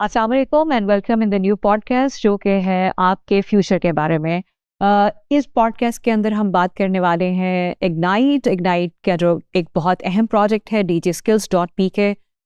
अस्सलाम वालेकुम and welcome in the new podcast जो कि है आपके फ्यूचर के बारे में। इस पॉडकास्ट के अंदर हम बात करने वाले हैं इग्नाइट का जो एक बहुत अहम प्रोजेक्ट है DigiSkills.pk।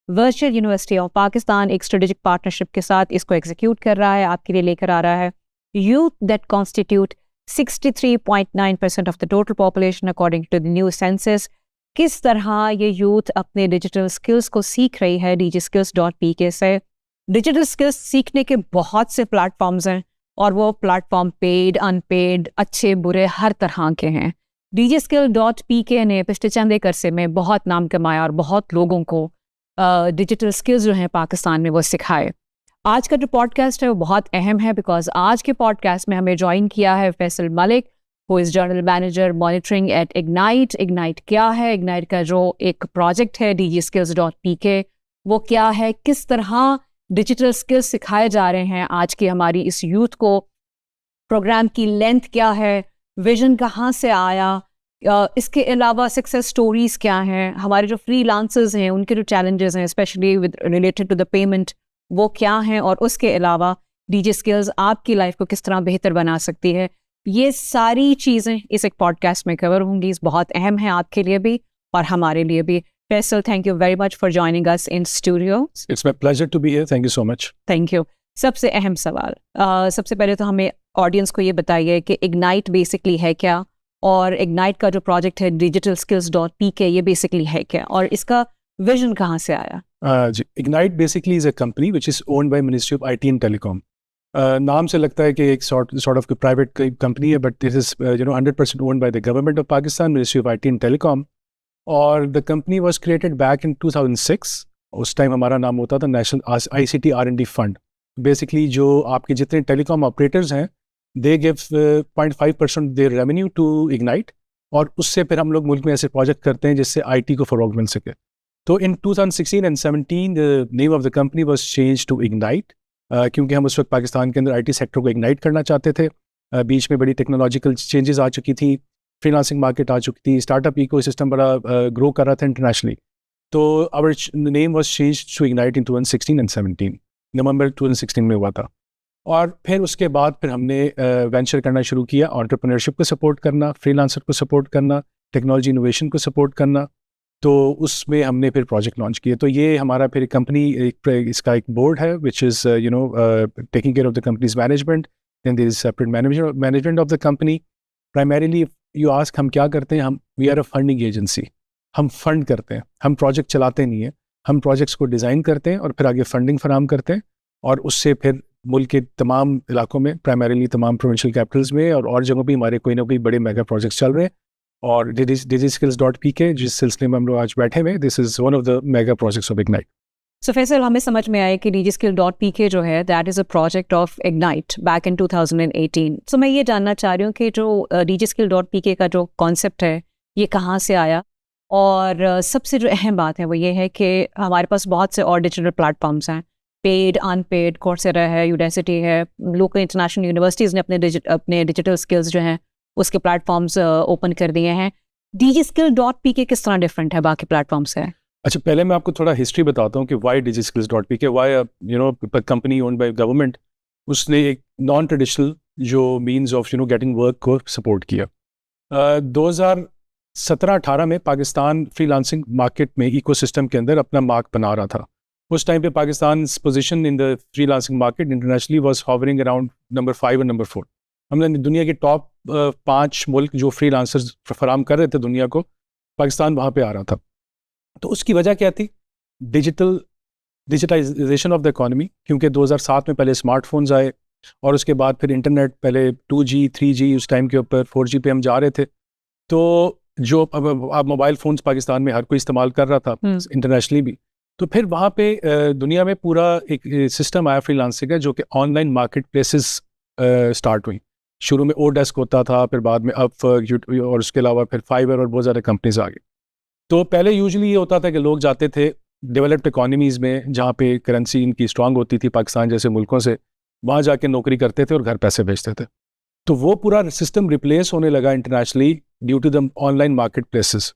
Virtual university of Pakistan एक स्ट्रेटेजिक पार्टनरशिप के साथ इसको एग्जीक्यूट कर रहा है, आपके लिए लेकर आ रहा है। Youth that constitute 63.9% of the total population according to the new census. किस तरह ये यूथ अपने डिजिटल स्किल्स को सीख रही है DigiSkills.pk से। डिजिटल स्किल्स सीखने के बहुत से प्लेटफॉर्म्स हैं और वो प्लेटफॉर्म पेड, अनपेड, अच्छे बुरे हर तरह के हैं। DigiSkill.pk ने पिछले चंद एक अरसे में बहुत नाम कमाया और बहुत लोगों को डिजिटल स्किल्स जो हैं पाकिस्तान में वो सिखाए। आज का जो पॉडकास्ट है वो बहुत अहम है बिकॉज आज के पॉडकास्ट में हमें ज्वाइन किया है Faisal Malik, who is general manager monitoring at Ignite. Ignite क्या है? इग्नाइट का जो एक प्रोजेक्ट है DigiSkills.pk वो क्या है, किस तरह डिजिटल स्किल्स सिखाए जा रहे हैं आज की हमारी इस यूथ को, प्रोग्राम की लेंथ क्या है, विजन कहाँ से आया, इसके अलावा सक्सेस स्टोरीज क्या हैं, हमारे जो फ्रीलांसर्स हैं उनके जो चैलेंजेस हैं specially with related to the payment वो क्या हैं, और उसके अलावा DigiSkills आपकी लाइफ को किस तरह बेहतर बना सकती है। ये सारी चीज़ें इस एक पॉडकास्ट में कवर होंगी। इस बहुत अहम है आपके लिए भी और हमारे लिए भी। Faisal, thank you very much for joining us in studio. It's my pleasure to be here. Thank you so much. Thank you. सबसे अहम सवाल, सबसे पहले तो हमें ऑडियंस को ये बताइए कि इग्नाइट बेसिकली है क्या, और इग्नाइट का जो प्रोजेक्ट है DigiSkills.pk ये बेसिकली है क्या, और इसका विजन कहाँ से आया? Ignite basically is a company which is owned by Ministry of IT and Telecom. नाम से लगता है कि एक sort of प्राइवेट कंपनी है, but this is 100% owned by the government of Pakistan, Ministry of IT and Telecom. और the company was created back in 2006। उस time हमारा नाम होता था national ICT R&D fund. Basically जो आपके जितने टेलीकॉम ऑपरेटर्स हैं they give 0.5% their revenue to Ignite, और उससे फिर हम लोग मुल्क में ऐसे प्रोजेक्ट करते हैं जिससे IT को फ़रोग़ मिल सके। तो in 2016 and 17 the name of the company was change to Ignite, क्योंकि हम उस वक्त पाकिस्तान के अंदर IT सेक्टर को इग्नाइट करना चाहते थे। बीच में बड़ी टेक्नोलॉजिकल चेंजेस आ चुकी थी, फ्रीलांसिंग मार्केट आ चुकी थी, स्टार्टअप इकोसिस्टम बड़ा ग्रो कर रहा था इंटरनेशनली। तो our name was changed to Ignite in 2016 and 17, नवंबर 2016 में हुआ था। और फिर उसके बाद फिर हमने वेंचर करना शुरू किया, एंटरप्रेन्योरशिप को सपोर्ट करना, फ्रीलांसर को सपोर्ट करना, टेक्नोलॉजी इनोवेशन को सपोर्ट करना। तो उसमें हमने फिर प्रोजेक्ट लॉन्च किए। तो ये हमारा फिर कंपनी इसका एक बोर्ड है which is taking care of the company's management, then there is separate management of the company. Primarily you ask हम क्या करते हैं, हम we are a funding agency. हम फंड करते हैं, हम प्रोजेक्ट चलाते नहीं हैं। हम प्रोजेक्ट्स को डिज़ाइन करते हैं और फिर आगे फंडिंग फराहम करते हैं, और उससे फिर मुल्क के तमाम इलाकों में, प्राइमरीली तमाम प्रोविंशियल कैपिटल्स में और जगहों पे हमारे कोई ना कोई बड़े मेगा प्रोजेक्ट्स चल रहे हैं। और DigiSkills.pk जिस सिलसिले में हम लोग आज बैठे हुए, this is one of the mega projects of ignite. So Faisal, हमें समझ में आया कि DigiSkill.pk जो है that is a project of ignite back in 2018। सो मैं ये जानना चाह रही हूँ कि जो DigiSkill.pk का जो कॉन्सेप्ट है ये कहाँ से आया, और सबसे जो अहम बात है वो ये है कि हमारे पास बहुत से और डिजिटल प्लेटफॉर्म्स हैं, पेड, अनपेड, कोर्सेरा है, यूडेसिटी है, लोकल इंटरनेशनल यूनिवर्सिटीज़ ने अपने डिजिटल स्किल्स जो हैं उसके प्लेटफॉर्म्स ओपन कर दिए हैं। DigiSkill.pk किस तरह डिफरेंट है बाकी प्लेटफॉर्म से? अच्छा, पहले मैं आपको थोड़ा हिस्ट्री बताता हूँ कि why DigiSkills.pk, why company owned by government उसने एक नॉन ट्रेडिशनल जो मींस ऑफ गेटिंग वर्क को सपोर्ट किया। 2017-18 में पाकिस्तान फ्रीलांसिंग मार्केट में इकोसिस्टम के अंदर अपना मार्क बना रहा था। उस टाइम पे Pakistan position in the freelancing market internationally was hovering around number 5 और नंबर 4। हमने दुनिया के टॉप 5 मुल्क जो फ्रीलांसर्स फराहम कर रहे थे दुनिया को, पाकिस्तान वहाँ पे आ रहा था। तो उसकी वजह क्या थी? डिजिटाइजेशन ऑफ द इकॉनमी, क्योंकि 2007 में पहले स्मार्टफोन्स आए और उसके बाद फिर इंटरनेट, पहले 2G 3G उस टाइम के ऊपर 4G पे हम जा रहे थे। तो जो अब मोबाइल फ़ोन्स पाकिस्तान में हर कोई इस्तेमाल कर रहा था, इंटरनेशनली भी। तो फिर वहाँ पे दुनिया में पूरा एक सिस्टम आया फ्रीलांसिंग का, जो कि ऑनलाइन मार्केट प्लेसेस स्टार्ट हुई। शुरू में ओडेस्क होता था, फिर बाद में अपवर्क, और उसके अलावा फिर फाइवर और बहुत ज़्यादा कंपनीज आ गई। तो पहले यूजुअली ये होता था कि लोग जाते थे डेवलप्ड इकोनॉमीज़ में जहाँ पे करेंसी इनकी स्ट्रांग होती थी, पाकिस्तान जैसे मुल्कों से, वहाँ जाके नौकरी करते थे और घर पैसे भेजते थे। तो वो पूरा सिस्टम रिप्लेस होने लगा internationally due to the online marketplaces.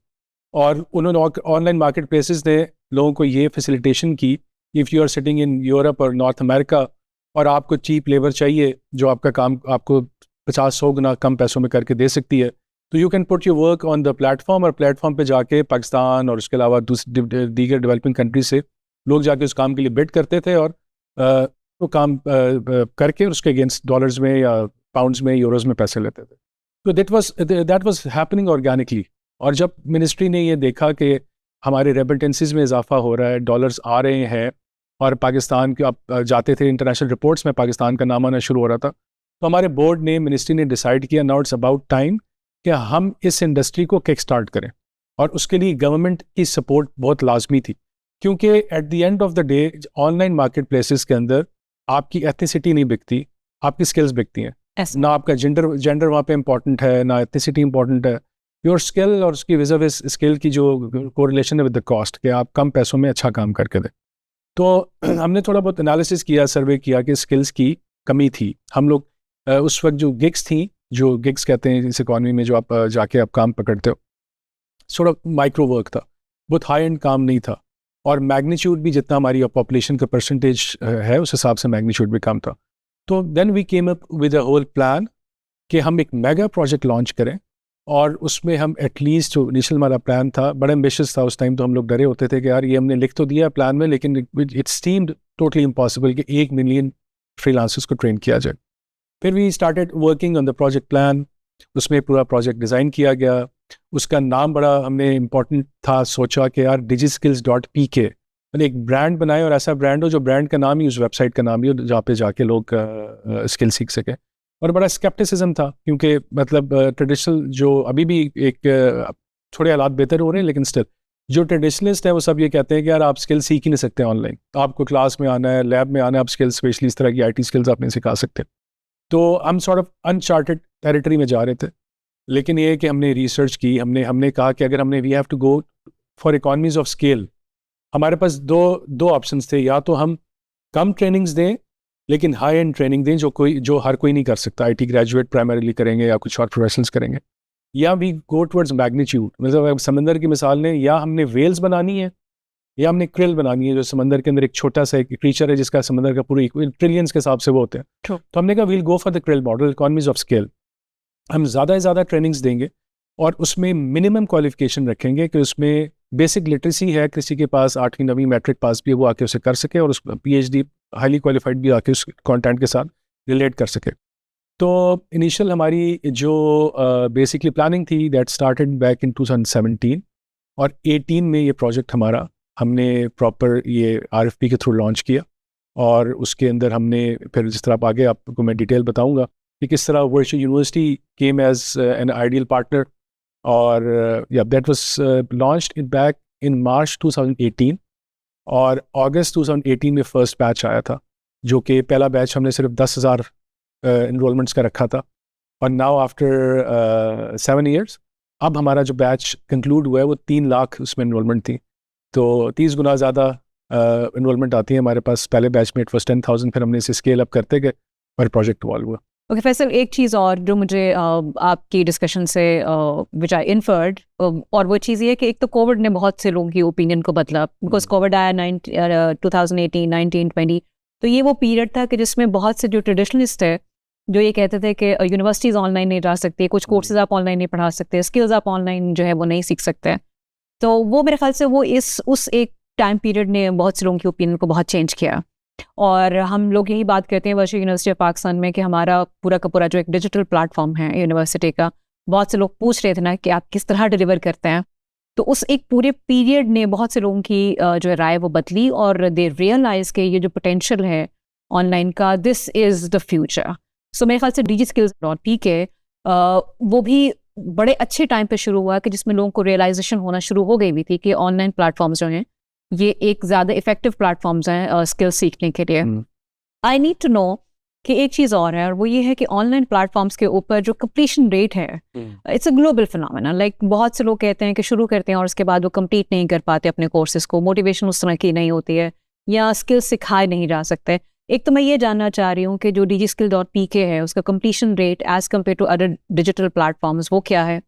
और उन्होंने ऑनलाइन मार्केट प्लेसेस ने लोगों को ये फैसिलिटेशन की if you are sitting in Europe और नॉर्थ अमेरिका और आपको चीप लेबर चाहिए जो आपका काम आपको 50-100 गुना कम पैसों में करके दे सकती है, तो you can put your work on the platform, और प्लेटफॉर्म पे जाके पाकिस्तान और उसके अलावा दूसरी दीगर डेवलपिंग कंट्रीज से लोग जाके उस काम के लिए बिड करते थे और वो काम करके उसके अगेंस्ट डॉलर्स में या पाउंड्स में यूरोज में पैसे लेते थे। तो दैट वाज हैपनिंग ऑर्गेनिकली। और जब मिनिस्ट्री ने ये देखा कि हमारे रेमिटेंसेस में इजाफा हो रहा है, डॉलर्स आ रहे हैं और पाकिस्तान के आप जाते थे इंटरनेशनल रिपोर्ट्स में पाकिस्तान का नाम आना शुरू हो रहा था, तो हमारे बोर्ड ने, मिनिस्ट्री ने डिसाइड किया नाउ इट्स अबाउट टाइम कि हम इस इंडस्ट्री को किक स्टार्ट करें। और उसके लिए गवर्नमेंट की सपोर्ट बहुत लाजमी थी, क्योंकि eight the end of the day online market places के अंदर आपकी एथनिसिटी नहीं बिकती, आपकी स्किल्स बिकती हैं। ना आपका जेंडर वहाँ पे इंपॉर्टेंट है, ना एथनिसिटी इंपॉर्टेंट है, योर स्किल और उसकी विज़ स्किल की जो कोरिलेशन है विद द कॉस्ट, कि आप कम पैसों में अच्छा काम करके दें। तो हमने थोड़ा बहुत एनालिसिस किया, सर्वे किया कि स्किल्स की कमी थी। हम लोग उस वक्त जो गिग्स थी, जो गिग्स कहते हैं इस इकॉनमी में, जो आप जाके आप काम पकड़ते हो, थोड़ा माइक्रो वर्क था, बहुत हाई एंड काम नहीं था, और मैग्नीट्यूड भी जितना हमारी पॉपुलेशन का परसेंटेज है उस हिसाब से मैग्नीट्यूड भी कम था। तो then we came up with a whole plan कि हम एक मेगा प्रोजेक्ट लॉन्च करें, और उसमें हम एटलीस्ट, जो इनिशियल हमारा प्लान था बड़ा एम्बिशियस था उस टाइम, तो हम लोग डरे होते थे कि यार ये हमने लिख तो दिया प्लान में, लेकिन इट सीम्ड टोटली इम्पॉसिबल कि 1 मिलियन फ्रीलांसर्स को ट्रेन किया जाए। फिर we started working on the project plan, उसमें पूरा प्रोजेक्ट डिज़ाइन किया गया। उसका नाम बड़ा हमने इम्पॉर्टेंट था, सोचा कि यार digiskills.pk, मैंने एक ब्रांड बनाए, और ऐसा ब्रांड हो जो ब्रांड का नाम ही उस वेबसाइट का नाम ही हो, जहाँ पे जाके लोग स्किल सीख सके। और बड़ा स्केप्टिसिज्म था, क्योंकि मतलब ट्रेडिशनल जो अभी भी एक थोड़े हालात बेहतर हो रहे हैं, लेकिन स्टिल जो ट्रेडिशनलिस्ट है वो सब ये कहते हैं कि यार आप स्किल सीख ही नहीं सकते ऑनलाइन, आपको क्लास में आना है, लैब में आना है, आप स्किल्स, स्पेशली इस तरह की IT स्किल्स आप नहीं सिखा सकते। तो हम सॉर्ट ऑफ अनचार्टेड टेरिटरी में जा रहे थे। लेकिन ये कि हमने रिसर्च की, हमने कहा कि अगर हमने we have to go for economies of scale, हमारे पास दो ऑप्शंस थे, या तो हम कम ट्रेनिंग्स दें लेकिन हाई एंड ट्रेनिंग दें जो हर कोई नहीं कर सकता, IT ग्रेजुएट प्राइमरीली करेंगे या कुछ और प्रोफेशनल्स करेंगे, या वी गो टुवर्ड्स मैग्नीट्यूड, मतलब समंदर की मिसाल लें, या हमने वेल्स बनानी है या हमने क्रिल बनानी है, जो समंदर के अंदर एक छोटा सा एक क्रीचर है जिसका समंदर का पूरी ट्रिलियंस के हिसाब से वो होते हैं। तो हमने कहा we'll go for the krill model, economies of scale. हम ज़्यादा से ज़्यादा ट्रेनिंग्स देंगे और उसमें मिनिमम क्वालिफिकेशन रखेंगे कि उसमें बेसिक लिटरेसी है, किसी के पास 8वीं 9वीं मैट्रिक पास भी है वो आके उसे कर सके, और उस PhD हाईली क्वालिफाइड भी आके उस कंटेंट के साथ रिलेट कर सके। तो इनिशियल हमारी जो बेसिकली प्लानिंग थी दैट स्टार्टेड बैक इन 2017, और 18 में ये प्रोजेक्ट हमारा हमने प्रॉपर ये RFP के थ्रू लॉन्च किया। और उसके अंदर हमने फिर, जिस तरह आप आगे आपको मैं डिटेल बताऊंगा कि किस तरह virtual university came as an ideal partner, और that was launched in back in March 2018, और अगस्त 2018 में फर्स्ट बैच आया था, जो कि पहला बैच हमने सिर्फ 10,000 इनरोलमेंट्स का रखा था। और नाउ आफ्टर 7 years अब हमारा जो बैच कंक्लूड हुआ है वो 3 लाख उसमें इनरोलमेंट थी, तो 30 गुना ज़्यादा इनरोलमेंट आती है हमारे पास। पहले बैच में इट वाज 10,000, फिर हमने इसे स्केल अप करते गए और प्रोजेक्ट इवॉल्व हुआ। ओके फैसल, एक चीज़ और जो मुझे आपकी डिस्कशन से विच आई इन्फर्ड, और वो चीज़ ये है कि एक तो कोविड ने बहुत से लोगों की ओपिनियन को बदला, बिकॉज कोविड आया 2018, 19, 20, तो ये वो पीरियड था कि जिसमें बहुत से जो ट्रेडिशनलिस्ट है जो ये कहते थे कि यूनिवर्सिटीज़ ऑनलाइन नहीं जा सकती, कुछ कोर्सेज आप ऑनलाइन नहीं पढ़ा सकते, स्किल्स आप ऑनलाइन जो है वो नहीं सीख सकते, तो वो मेरे ख्याल से वो उस एक टाइम पीरियड ने बहुत से लोगों की ओपिनियन को बहुत चेंज किया। और हम लोग यही बात करते हैं वर्चुअल यूनिवर्सिटी ऑफ पाकिस्तान में कि हमारा पूरा का पूरा जो एक डिजिटल प्लेटफॉर्म है यूनिवर्सिटी का, बहुत से लोग पूछ रहे थे ना कि आप किस तरह डिलीवर करते हैं, तो उस एक पूरे पीरियड ने बहुत से लोगों की जो है राय वो बदली, और दे रियलाइज के ये जो पोटेंशियल है ऑनलाइन का, दिस इज़ द फ्यूचर। सो मेरे ख्याल से digiskills.pk वो भी बड़े अच्छे टाइम पे शुरू हुआ कि जिसमें लोगों को रियलाइजेशन होना शुरू हो गई भी थी कि ऑनलाइन प्लेटफॉर्म्स जो हैं ये एक ज़्यादा इफेक्टिव प्लेटफॉर्म्स हैं स्किल्स सीखने के लिए। आई नीड टू नो कि एक चीज़ और है, और वो ये है कि ऑनलाइन प्लेटफॉर्म्स के ऊपर जो कंप्लीशन रेट है, it's a global phenomena. Like बहुत से लोग कहते हैं कि शुरू करते हैं और उसके बाद वो कंप्लीट नहीं कर पाते अपने कोर्सेज को, मोटिवेशन उस तरह की नहीं होती है, या स्किल्स सिखाए नहीं जा सकते। एक तो मैं ये जानना चाह रही हूँ कि जो digiskill.pk है उसका completion rate as compare to other digital platforms वो क्या है,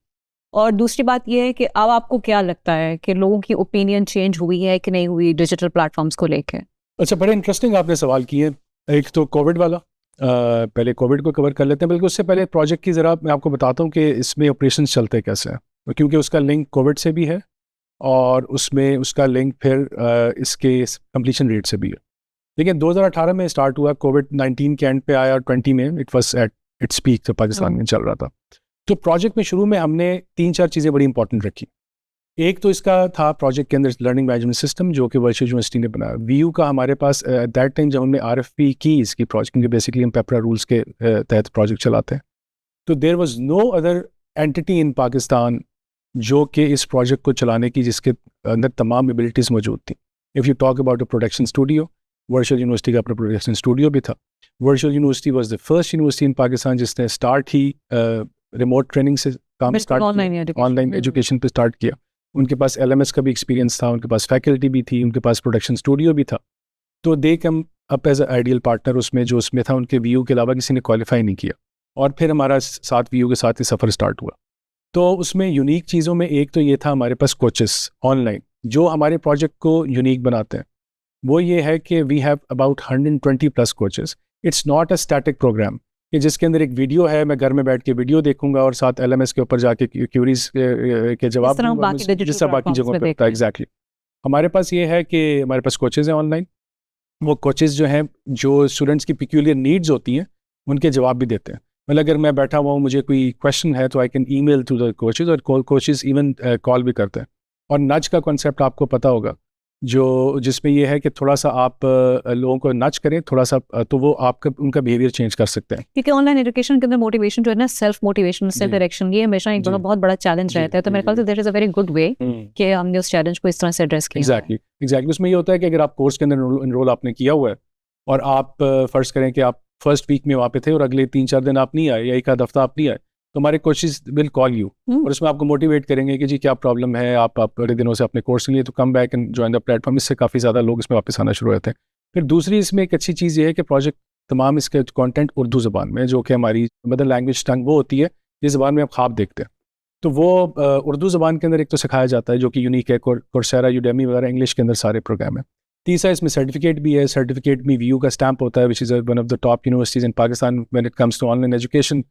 और दूसरी बात ये है कि अब आपको क्या लगता है कि लोगों की ओपिनियन चेंज हुई है कि नहीं हुई डिजिटल प्लेटफॉर्म्स को लेकर? अच्छा, बड़े इंटरेस्टिंग आपने सवाल किए। एक तो कोविड वाला, पहले कोविड को कवर कर लेते हैं, बल्कि उससे पहले प्रोजेक्ट की ज़रा मैं आपको बताता हूँ कि इसमें ऑपरेशन चलते कैसे हैं, क्योंकि उसका लिंक कोविड से भी है और उसमें उसका लिंक फिर इसके कंप्लीशन रेट से भी है। लेकिन 2018 में स्टार्ट हुआ, कोविड-19 के एंड पे आया और 20 में it was at its peak, तो पाकिस्तान में चल रहा था। तो प्रोजेक्ट में शुरू में हमने 3-4 चीज़ें बड़ी इंपॉर्टेंट रखी। एक तो इसका था प्रोजेक्ट के अंदर लर्निंग मैनेजमेंट सिस्टम, जो कि वर्चुअल यूनिवर्सिटी ने बनाया। वीयू का हमारे पास एट दैट टाइम जब हमने आरएफपी की इसकी प्रोजेक्ट, क्योंकि बेसिकली हम पेपरा रूल्स के तहत प्रोजेक्ट चलाते हैं, तो there was no other entity in Pakistan जो कि इस प्रोजेक्ट को चलाने की, जिसके अंदर तमाम एबिलिटीज़ मौजूद थी। If you talk about a production studio, virtual university का अपना प्रोडक्शन स्टूडियो भी था। Virtual university was the first university in Pakistan जिसने स्टार्ट ही रिमोट ट्रेनिंग से काम स्टार्ट किया, ऑनलाइन एजुकेशन पे स्टार्ट किया। उनके पास एलएमएस का भी एक्सपीरियंस था, उनके पास फैकल्टी भी थी, उनके पास प्रोडक्शन स्टूडियो भी था। तो they come up as a ideal partner उसमें, जो उसमें था। उनके वीयू के अलावा किसी ने क्वालिफाई नहीं किया, और फिर हमारा साथ वीयू के साथ ही सफ़र स्टार्ट हुआ। तो उसमें यूनिक चीज़ों में एक तो ये था हमारे पास कोचेस ऑनलाइन, जो हमारे प्रोजेक्ट को यूनिक बनाते हैं। वो ये है कि we have about 120+ coaches. It's not a static programme कि जिसके अंदर एक वीडियो है, मैं घर में बैठ के वीडियो देखूंगा और साथ एलएमएस के ऊपर जाके क्यूरीज के जवाब दूंगा, जिस तरह बाकी जगहों पे होता है। एग्जैक्टली। हमारे पास ये है कि हमारे पास कोचेज़ हैं ऑनलाइन। वो कोचेज़ जो हैं, जो स्टूडेंट्स की पिक्यूलियर नीड्स होती हैं, उनके जवाब भी देते हैं। मतलब अगर मैं बैठा हुआ हूँ, मुझे कोई क्वेश्चन है, तो I can email to the coaches, और कोचेज़ इवन कॉल भी करते हैं। और नज का कॉन्सेप्ट आपको पता होगा, जो जिसमें ये है कि थोड़ा सा आप लोगों को नच करें थोड़ा सा, तो वो आपका उनका बिहेवियर चेंज कर सकते हैं। क्योंकि ऑनलाइन एजुकेशन के अंदर मोटिवेशन जो है ना, सेल्फ मोटिवेशन, सेल्फ डायरेक्शन, ये हमेशा एक बहुत बड़ा चैलेंज रहता है। तो मेरे ख्याल से there is a very good way कि हमने उस चैलेंज को इस तरह से एड्रेस किया। एग्जैक्टली। उसमें ये होता है कि अगर आप कोर्स के अंदर इनरोल आपने किया हुआ है, और आप फर्ज करें कि आप फर्स्ट वीक में वहाँ पे थे और अगले 3-4 दिन आप नहीं आए, या एक आध हफ्ता आप नहीं आए, तो हमारे कोचेस विल कॉल यू, और उसमें आपको मोटिवेट करेंगे कि जी क्या प्रॉब्लम है, आप बड़े दिनों से अपने कोर्स के लिए, तो come back and join the platform. इससे काफ़ी ज़्यादा लोग इसमें वापस आना शुरू होते हैं। फिर दूसरी इसमें एक अच्छी चीज़ ये है कि प्रोजेक्ट तमाम इसके कंटेंट उर्दू ज़बान में, जो कि हमारी मदर लैंग्वेज टंग वो होती है जिस ज़बान में आप ख्वाब देखते हैं, तो वो उर्दू ज़बान के अंदर एक तो सिखाया जाता है, जो कि यूनिक है। कोर्सेरा, यूडेमी वगैरह इंग्लिश के अंदर सारे प्रोग्राम है। तीसरा इसमें सर्टिफिकेट भी है। सर्टिफिकेट में वीयू का स्टैंप होता है, which is one of the top universities in Pakistan when it comes to online education.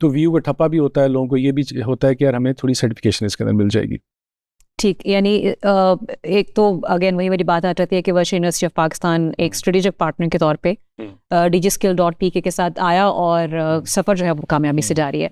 तो वीयू का ठप्पा भी होता है, लोगों को ये भी होता है कि यार हमें थोड़ी सर्टिफिकेशन इसके अंदर मिल जाएगी। ठीक, यानी एक तो अगेन वही वाली बात आ जाती है कि वर्चुअल यूनिवर्सिटी ऑफ पाकिस्तान एक स्ट्रेटेजिक पार्टनर के तौर पे digiskill.pk के साथ आया, और सफ़र जो है वो कामयाबी से जारी है।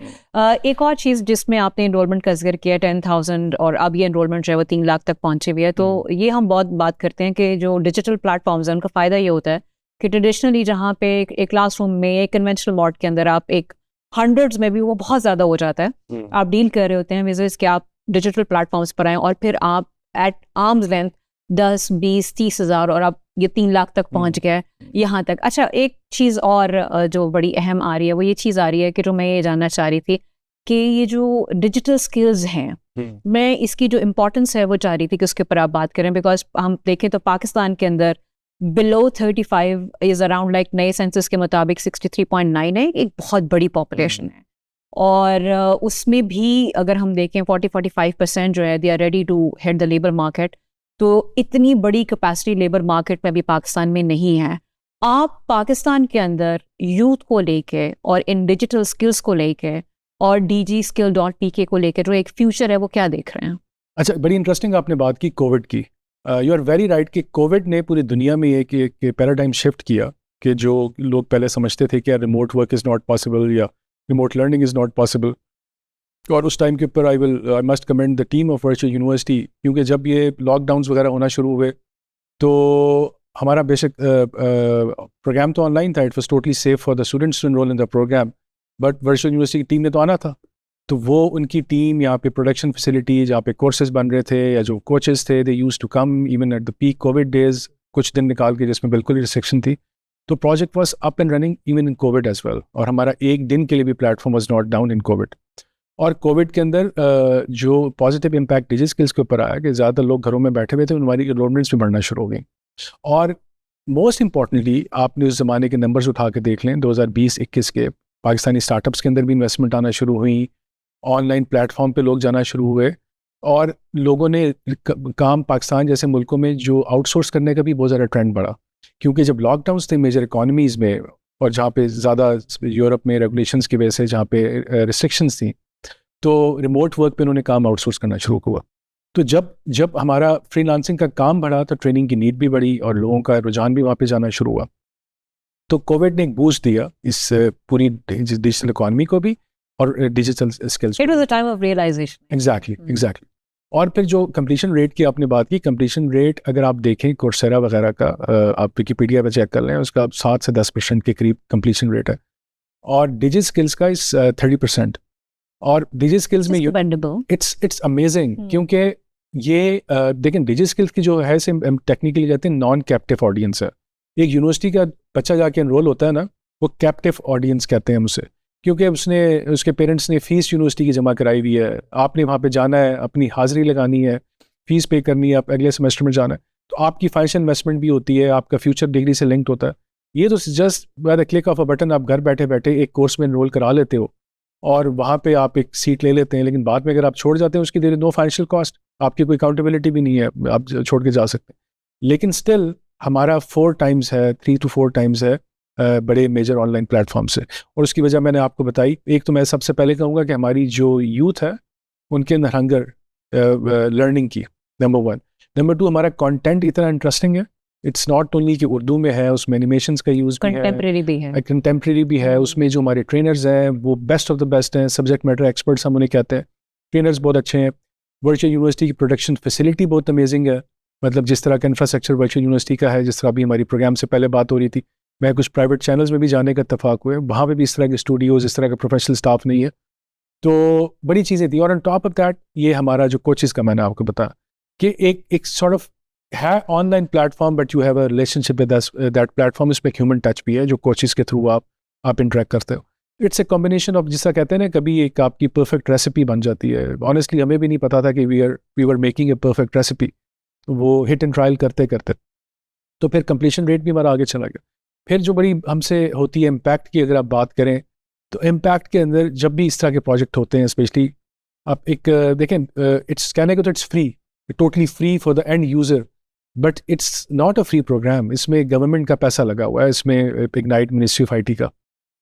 एक और चीज़ जिसमें आपने इनरोलमेंट का जिक्र किया, 10,000, और अब ये इनरोलमेंट जो है वो 3 लाख तक पहुंचे हुए है। तो ये हम बहुत बात करते हैं कि जो डिजिटल प्लेटफॉर्म्स हैं, उनका फ़ायदा ये होता है कि ट्रेडिशनली जहाँ पे एक क्लासरूम में, एक कन्वेंशनल मोड के अंदर आप एक हंड्रेड्स में भी वो बहुत ज़्यादा हो जाता है, आप डील कर रहे होते हैं विजिट्स कि आप डिजिटल प्लेटफॉर्म्स पर आएँ और फिर आप एट आर्म्स लेंथ 10, 20, 30 हज़ार, और अब ये 3 लाख तक पहुंच गया है यहाँ तक। अच्छा, एक चीज़ और जो बड़ी अहम आ रही है, वो ये चीज़ आ रही है कि जो मैं ये जानना चाह रही थी कि ये जो डिजिटल स्किल्स हैं, मैं इसकी जो इम्पोर्टेंस है वो चाह रही थी कि उसके ऊपर आप बात करें। बिकॉज हम देखें तो पाकिस्तान के अंदर बिलो 35 इज़ अराउंड, लाइक नए सेंसस के मुताबिक 63.9 है, एक बहुत बड़ी पॉपुलेशन है। और उसमें भी अगर हम देखें 40-45% जो है they are ready to hit the labour market. तो इतनी बड़ी कैपेसिटी लेबर मार्केट में भी पाकिस्तान में नहीं है। आप पाकिस्तान के अंदर यूथ को लेके और इन डिजिटल स्किल्स को लेके और DigiSkill.pk को लेकर जो एक फ्यूचर है वो क्या देख रहे हैं? अच्छा, बड़ी इंटरेस्टिंग आपने बात की कोविड की। यू आर वेरी राइट कि कोविड ने पूरी दुनिया में एक पैराडाइम शिफ्ट किया, कि जो लोग पहले समझते थे कि remote work is not possible या remote learning is not possible. और उस टाइम के ऊपर I must commend the team of virtual university, क्योंकि जब ये लॉकडाउन्स वगैरह होना शुरू हुए तो हमारा बेशक प्रोग्राम तो ऑनलाइन था, it was totally safe for the students to enrol in the programme, but virtual university की टीम ने तो आना था। तो वो उनकी टीम यहाँ पे प्रोडक्शन फैसिलिटी जहाँ पे कोर्सेज बन रहे थे, या जो कोचेस थे, they used to come even at the peak COVID days, कुछ दिन निकाल के जिसमें बिल्कुल ही रिस्ट्रिक्शन थी। तो project was up and running even in COVID as well, और हमारा एक दिन के लिए भी platform was not down in COVID. और कोविड के अंदर जो पॉजिटिव इम्पैक्ट डिजिस्किल्स के ऊपर आया कि ज़्यादा लोग घरों में बैठे हुए थे, हमारी एनरोलमेंट्स भी बढ़ना शुरू हो गई। और मोस्ट इंपॉर्टेंटली आपने उस ज़माने के नंबर्स उठा के देख लें, 2020-21 के पाकिस्तानी स्टार्टअप्स के अंदर भी इन्वेस्टमेंट आना शुरू हुई, ऑनलाइन प्लेटफॉर्म पे लोग जाना शुरू हुए, और लोगों ने काम पाकिस्तान जैसे मुल्कों में जो आउटसोर्स करने का भी बहुत ज़्यादा ट्रेंड बढ़ा। क्योंकि जब लॉकडाउन थे मेजर इकोनॉमीज़ में और जहाँ पे ज़्यादा यूरोप में रेगुलेशंस की वजह से जहाँ पे रिस्ट्रिक्शंस थी, तो रिमोट वर्क पे उन्होंने काम आउटसोर्स करना शुरू हुआ। तो जब हमारा फ्रीलांसिंग का काम बढ़ा तो ट्रेनिंग की नीड भी बढ़ी और लोगों का रुझान भी वहाँ पे जाना शुरू हुआ। तो कोविड ने एक बूस्ट दिया इस पूरी डिजिटल इकोनॉमी को भी और digital skills. It was a time of realization. Exactly. और फिर जो कंप्लीशन रेट की आपने बात की, कंप्लीशन रेट अगर आप देखें कोर्सेरा वगैरह का, आप विकिपीडिया पे चेक कर लें, उसका 7 से 10% के करीब कंप्लीशन रेट है। और डिजिटल स्किल्स का इस 30%। और डिजिटल स्किल्स में इट्स अमेजिंग, क्योंकि ये देखें डिजिटल स्किल्स की जो है हम टेक्निकली कहते हैं नॉन कैप्टिव ऑडियंस है। एक यूनिवर्सिटी का बच्चा जाके एनरोल होता है ना, वो कैप्टिव ऑडियंस कहते हैं हम उसे, क्योंकि उसके पेरेंट्स ने फीस यूनिवर्सिटी की जमा कराई हुई है, आपने वहाँ पे जाना है, अपनी हाजिरी लगानी है, फीस पे करनी है, आप अगले सेमेस्टर में जाना है, तो आपकी फाइनेंशियल इन्वेस्टमेंट भी होती है, आपका फ्यूचर डिग्री से लिंक्ड होता है। ये तो just by the click of a button आप घर बैठे बैठे एक कोर्स में एनरोल करा लेते हो और वहाँ पे आप एक सीट ले लेते हैं, लेकिन बाद में अगर आप छोड़ जाते हैं उसकी देर नो फाइनेंशियल कॉस्ट, आपकी कोई अकाउंटेबिलिटी भी नहीं है, आप छोड़ के जा सकते हैं। लेकिन स्टिल हमारा 4 टाइम्स है, 3 to 4 टाइम्स है बड़े मेजर ऑनलाइन प्लेटफॉर्म से। और उसकी वजह मैंने आपको बताई। एक तो मैं सबसे पहले कहूँगा कि हमारी जो यूथ है उनके अंदर हंगर लर्निंग की, नंबर 1। नंबर 2, हमारा कंटेंट इतना इंटरेस्टिंग है, इट्स नॉट ओनली कि उर्दू में है, उसमें एनिमेशंस का यूज़ कंटेम्प्रेरी भी है। उसमें जो हमारे ट्रेनर्स हैं वो बेस्ट ऑफ द बेस्ट हैं, सब्जेक्ट मैटर एक्सपर्ट्स हम उन्हें कहते हैं। ट्रेनर्स बहुत अच्छे हैं। वर्चुअल यूनिवर्सिटी की प्रोडक्शन फैसिलिटी बहुत अमेजिंग है, मतलब जिस तरह का इंफ्रास्ट्रक्चर वर्चुअल यूनिवर्सिटी का है, जिस तरह भी हमारी प्रोग्राम से पहले बात हो रही थी, मैं कुछ प्राइवेट चैनल्स में भी जाने का इत्तेफाक हुआ है, वहाँ पे भी इस तरह के स्टूडियोज़, इस तरह का प्रोफेशनल स्टाफ नहीं है, तो बड़ी चीज़ें थी। और ऑन टॉप ऑफ दैट ये हमारा जो कोचेज़ का मैंने आपको बताया कि एक सॉर्ट ऑफ है online platform, but you have a relationship with that platform. इसमें ह्यूमन टच भी है जो कोचेज़ के थ्रू आप इंटरेक्ट करते हो। इट्स ए कॉम्बिनेशन ऑफ, जिसका कहते हैं ना, कभी एक आपकी परफेक्ट रेसिपी बन जाती है। ऑनेस्टली हमें भी नहीं पता था कि we were making a perfect recipe, वो हिट एंड ट्रायल करते करते तो फिर कंप्लीशन रेट भी हमारा आगे चला गया। फिर जो बड़ी हमसे होती है इम्पैक्ट की, अगर आप बात करें तो इम्पैक्ट के अंदर जब भी इस तरह के प्रोजेक्ट होते हैं, स्पेशली आप एक देखें, इट्स कहने को तो it's free, totally free for the end user, but it's not a free programme. इसमें गवर्नमेंट का पैसा लगा हुआ है, इसमें इग्नाइट मिनिस्ट्री ऑफ IT का।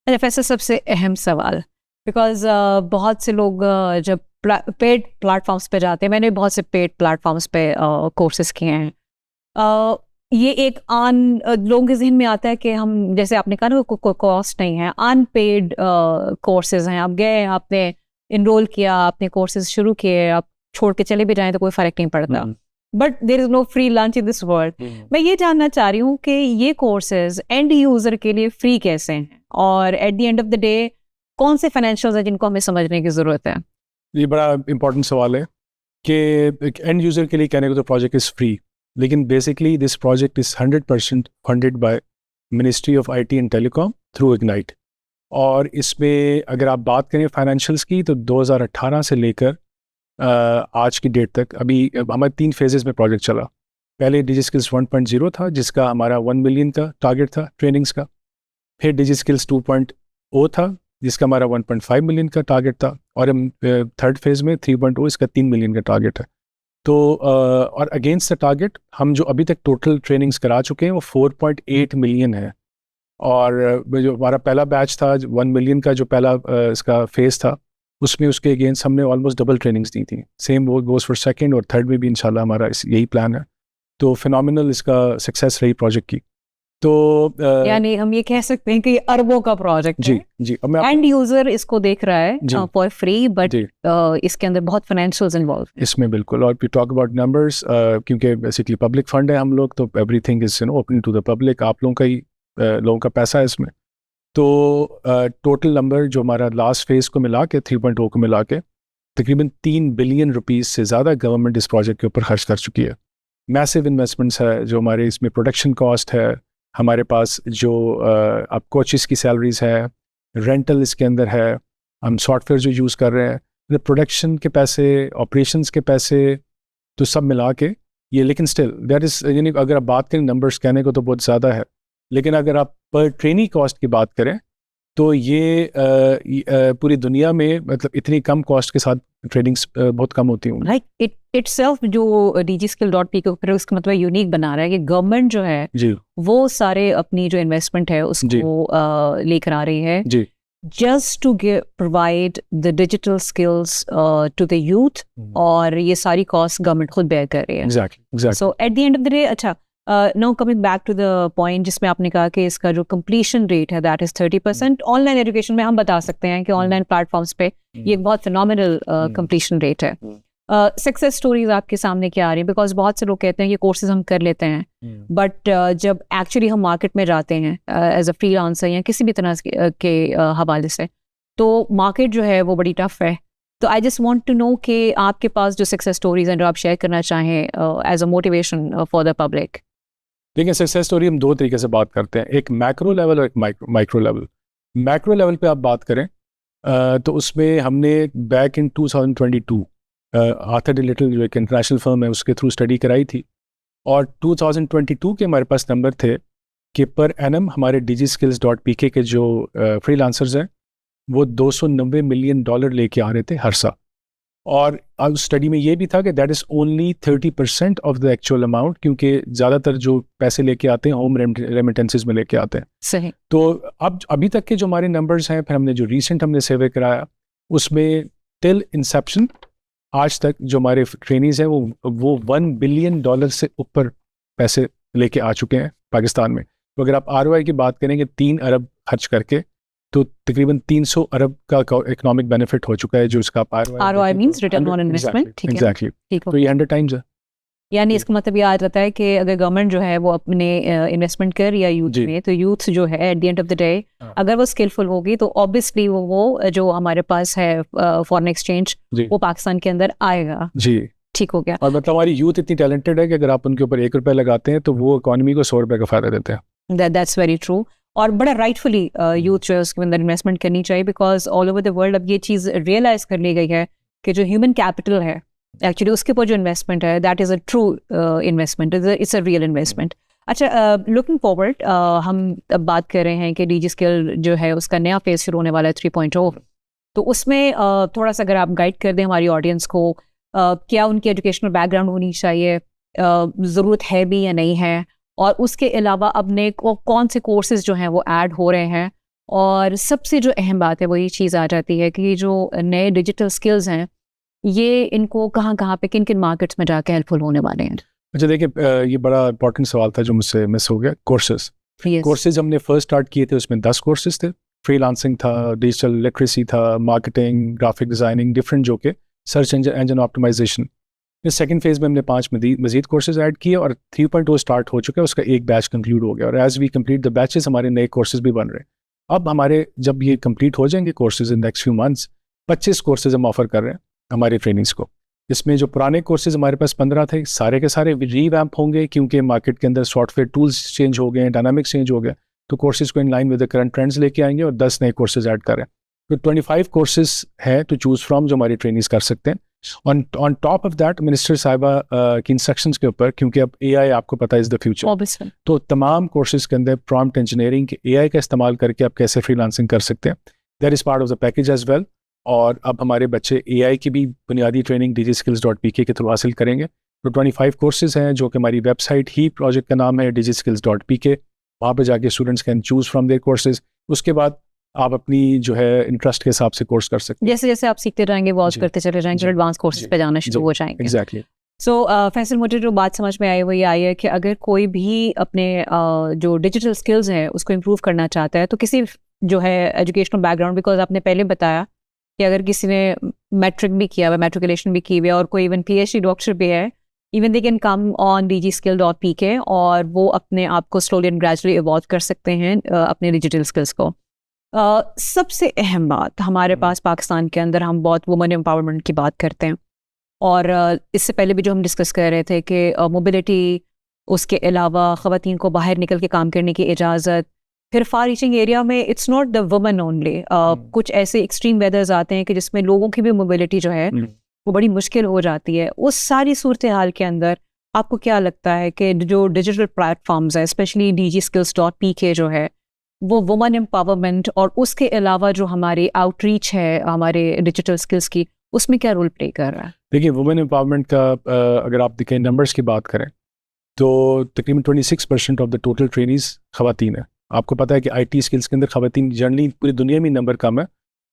वैसे सबसे अहम सवाल, बिकॉज बहुत से लोग जब पेड प्लेटफॉर्म्स पे जाते हैं, मैंने बहुत से पेड प्लेटफॉर्म्स पे कोर्सेज किए हैं, ये एक लोगों के जहन में आता है कि हम, जैसे आपने कहा ना, कोई कॉस्ट नहीं है, अनपेड कोर्सेज हैं, आप गए, आपने इनरोल किया, आपने कोर्सेज शुरू किए, आप छोड़ के चले भी जाएं तो कोई फ़र्क नहीं पड़ता, but there is no free lunch in this world. मैं ये जानना चाह रही हूँ कि ये कोर्सेज एंड यूज़र के लिए फ्री कैसे हैं, और at the end of the day कौन से फाइनेंशियल्स हैं जिनको हमें समझने की ज़रूरत है? ये बड़ा इंपॉर्टेंट सवाल है कि एंड यूज़र के लिए कहने को तो प्रोजेक्ट इज़ फ्री, लेकिन basically this project is 100% funded by ministry of IT and telecom through ignite. और इसमें अगर आप बात करें फाइनेंशियल्स की, तो 2018 से लेकर आज की डेट तक अभी हमारे 3 फेजेस में प्रोजेक्ट चला। पहले डिजिस्किल्स 1.0 था, जिसका हमारा 1 मिलियन का टारगेट था ट्रेनिंग्स का। फिर डिजिस्किल्स 2.0 था, जिसका हमारा 1.5 मिलियन का टारगेट था। और हम थर्ड फेज़ में 3.0, इसका 3 मिलियन का टारगेट है। तो और अगेंस्ट द टारगेट हम जो अभी तक टोटल ट्रेनिंग्स करा चुके हैं वो 4.8 मिलियन है। और जो हमारा पहला बैच था 1 मिलियन का, जो पहला इसका फेज़ था, उसमें उसके अगेंस्ट हमने ऑलमोस्ट डबल ट्रेनिंग्स दी थी। सेम वो गोज़ फॉर सेकंड और थर्ड में भी इंशाल्लाह हमारा यही प्लान है। तो फिनोमिनल इसका सक्सेस रही प्रोजेक्ट की। तो यानी हम ये कह सकते हैं कि अरबों का प्रोजेक्ट जी है। जी। अब मैं एंड यूजर इसको देख रहा है फॉर फ्री, बट जी इसके अंदर बहुत फाइनेंशियल्स इन्वॉल्व हैं इसमें, बिल्कुल। और वी टॉक अबाउट नंबर्स, क्योंकि बेसिकली पब्लिक फंड है हम लोग, तो everything is open to the public. आप लोगों का ही लोगों का पैसा है इसमें। तो टोटल नंबर जो हमारा लास्ट फेज़ को मिला के 3.0 को मिला के तकरीबन 3 बिलियन रुपीज़ से ज़्यादा गवर्नमेंट इस प्रोजेक्ट के ऊपर खर्च कर चुकी है। मैसिव इन्वेस्टमेंट्स है, जो हमारे इसमें प्रोडक्शन कॉस्ट है, हमारे पास जो अब कोचेस की सैलरीज है, रेंटल इसके अंदर है, हम सॉफ्टवेयर जो यूज़ कर रहे हैं, प्रोडक्शन के पैसे, ऑपरेशंस के पैसे, तो सब मिला के ये। लेकिन स्टिल दैट इज़, यानी अगर आप बात करें नंबर्स कहने को तो बहुत ज़्यादा है, लेकिन अगर आप पर ट्रेनी कॉस्ट की बात करें तो ये पूरी दुनिया में मतलब इतनी कम कॉस्ट के साथ ट्रेडिंग्स बहुत कम होती होंगी। लाइक इट इटसेल्फ जो DigiSkill.P को फिर उसका मतलब यूनिक बना रहा है कि गवर्नमेंट जो है जी वो सारे अपनी जो इन्वेस्टमेंट है उसको लेकर आ रही है जी just to provide the digital skills to the youth और ये सारी कॉस्ट गवर्नमेंट खुद बेयर कर रही है। Exactly so at the end of the day अच्छा now coming back to the point जिसमें आपने कहा कि इसका जो कंप्लीशन रेट है दैट इज 30%। ऑनलाइन एजुकेशन में हम बता सकते हैं कि ऑनलाइन प्लेटफॉर्म्स पे ये एक बहुत फिनोमिनल कंप्लीशन रेट है। सक्सेस स्टोरीज आपके सामने क्या आ रही है? बिकॉज बहुत से लोग कहते हैं कि कोर्सेज हम कर लेते हैं बट जब एक्चुअली हम मार्केट में जाते हैं एज अ फ्रीलांसर या किसी भी तरह के हवाले से तो मार्केट जो है वो बड़ी टफ है। तो I just want to know कि आपके पास जो सक्सेस स्टोरीज हैं जो आप शेयर करना चाहें as a motivation for the public. देखिए सक्सेस स्टोरी हम दो तरीके से बात करते हैं, एक मैक्रो लेवल और एक माइक्रो लेवल। मैक्रो लेवल पे आप बात करें तो उसमें हमने back in 2022 Arthur D little जो एक इंटरनेशनल फर्म है उसके थ्रू स्टडी कराई थी और 2022 के हमारे पास नंबर थे कि पर एनम हमारे DigiSkills.pk के जो फ्रीलांसर्स हैं वो $290 मिलियन लेके आ रहे थे हर साल। और उस स्टडी में ये भी था कि that is only 30% of the actual amount, क्योंकि ज़्यादातर जो पैसे लेके आते हैं होम रेमिटेंसेस में लेके आते हैं। सही। तो अब अभी तक के जो हमारे नंबर्स हैं, फिर हमने जो रिसेंट हमने सर्वे कराया उसमें टिल इंसेप्शन आज तक जो हमारे ट्रेनीज हैं वो $1 बिलियन से ऊपर पैसे लेके आ चुके हैं पाकिस्तान में। तो अगर आप ROI की बात करेंगे 3 अरब खर्च करके तो तकरीबन 300 अरब का इकोनॉमिक बेनिफिट हो चुका है जो इसका ROI means return on investment. ठीक है, एग्जैक्टली। ठीक हो तो ये 100 टाइम्स है। यानी इसका मतलब ये आ जाता है कि अगर गवर्नमेंट जो है वो अपने इन्वेस्टमेंट कर या यूथ में, तो यूथ जो है eight the end of the day अगर वो स्किलफुल होगी तो ऑब्वियसली वो जो हमारे पास है फॉरेन एक्सचेंज वो पाकिस्तान के अंदर आएगा। जी ठीक हो गया। और मतलब हमारी यूथ इतनी टैलेंटेड है कि अगर आप उनके ऊपर ₹1 लगाते हैं तो वो इकोनॉमी को ₹100 का फायदा देते हैं। That's very true. और बड़ा राइटफुली यूथ जो है उसके अंदर इन्वेस्टमेंट करनी चाहिए because all over the world अब ये चीज़ रियलाइज कर ली गई है कि जो ह्यूमन कैपिटल है एक्चुअली उसके ऊपर जो इन्वेस्टमेंट है that is a true investment, it's a real investment. अच्छा, लुकिंग फॉरवर्ड हम अब बात कर रहे हैं कि DigiSkill जो है उसका नया फेज शुरू होने वाला है 3.0। तो उसमें थोड़ा सा अगर आप गाइड कर दें हमारी ऑडियंस को क्या उनकी एजुकेशनल बैकग्राउंड होनी चाहिए, ज़रूरत है भी या नहीं है, और उसके अलावा अब नए कौन से कोर्सेज जो हैं वो ऐड हो रहे हैं, और सबसे जो अहम बात है वो ये चीज़ आ जाती है कि जो नए डिजिटल स्किल्स हैं ये इनको कहाँ पे किन किन मार्केट्स में जाके हेल्पफुल होने वाले हैं। अच्छा देखिए, ये बड़ा इंपॉर्टेंट सवाल था जो मुझसे मिस हो गया। कोर्सेज हमने फर्स्ट स्टार्ट किए थे, उसमें 10 कोर्सेज थे। फ्रीलांसिंग था, डिजिटल लिटरेसी था, मार्केटिंग, ग्राफिक डिज़ाइनिंग, डिफरेंट जो के सर्च इंजन ऑप्टिमाइजेशन। फिर सेकंड फेज़ में हमने 5 मजीद कोर्सेज ऐड किए और 3.0 स्टार्ट हो चुका है, उसका एक बैच कंक्लूड हो गया और as we complete the batches हमारे नए कोर्सेज भी बन रहे हैं। अब हमारे जब ये कंप्लीट हो जाएंगे courses in next few months 25 courses हम ऑफर कर रहे हैं हमारे ट्रेनिंग्स को। इसमें जो पुराने कोर्सेज हमारे पास 15 थे सारे के सारे रीवैम्प होंगे क्योंकि मार्केट के अंदर सॉफ्टवेयर टूल्स चेंज हो गए हैं, डायनामिक्स चेंज हो गया, तो कोर्सेज को in line with the current trends लेके आएंगे और 10 नए कोर्सेज ऐड कर रहे हैं। तो 25 कोर्सेज हैं टू चूज़ फ्रॉम जो हमारी ट्रेनिंग्स कर सकते हैं। On top of that minister साहिबा की इंस्ट्रक्शंस के ऊपर, क्योंकि अब AI आपको पता है इज़ द फ्यूचर, तो तमाम कोर्सेज के अंदर प्रॉम्प्ट इंजीनियरिंग के AI का इस्तेमाल करके आप कैसे फ्रीलांसिंग कर सकते हैं, that is part of the package as well. और अब हमारे बच्चे AI की भी बुनियादी ट्रेनिंग DigiSkills.pk के थ्रू हासिल करेंगे। तो 25 कोर्सेज हैं जो कि हमारी वेबसाइट ही प्रोजेक्ट का नाम है DigiSkills.pk, वहाँ पे जाके students can choose from their courses. उसके बाद आप अपनी जो है इंटरेस्ट के हिसाब से कोर्स कर सकते हैं। जैसे जैसे आप सीखते रहेंगे वॉच करते चले जाएंगे, एडवांस कोर्सेज पे जाना शुरू हो जाएंगे। एग्जैक्टली। सो फैसल, मुझे जो बात समझ में आई वो ये आई है कि अगर कोई भी अपने जो डिजिटल स्किल्स हैं उसको इम्प्रूव करना चाहता है तो किसी जो है एजुकेशनल बैकग्राउंड, बिकॉज आपने पहले बताया कि अगर किसी ने मैट्रिक भी किया हुआ, मैट्रिकुलेशन भी की हुई है और कोई इवन PhD डॉक्टर भी है, even they can come on DigiSkill.pk और वो अपने आप को स्लोली एंड ग्रेजुअली इवॉल्व कर सकते हैं अपने डिजिटल स्किल्स को। सबसे अहम बात, हमारे पास पाकिस्तान के अंदर हम बहुत वुमेन एम्पावरमेंट की बात करते हैं और इससे पहले भी जो हम डिस्कस कर रहे थे कि मोबिलिटी, उसके अलावा ख़वातीन को बाहर निकल के काम करने की इजाज़त, फिर फार रीचिंग एरिया में it's not the women only, कुछ ऐसे एक्सट्रीम वेदर्स आते हैं कि जिसमें लोगों की भी मोबिलिटी जो है वो बड़ी मुश्किल हो जाती है। उस सारी सूरत हाल के अंदर आपको क्या लगता है कि जो डिजिटल प्लेटफॉर्म्स है, स्पेशली DigiSkills.pk जो है, वो वुमन एम्पावरमेंट और उसके अलावा जो हमारी आउटरीच है हमारे डिजिटल स्किल्स की, उसमें क्या रोल प्ले कर रहा है? देखिए, वुमेन एम्पावरमेंट का अगर आप देखें नंबर्स की बात करें तो तकरीबन 26% ऑफ द टोटल ट्रेनीज खवातीन है। आपको पता है कि आईटी स्किल्स के अंदर खवातीन जनरली पूरी दुनिया में नंबर कम है,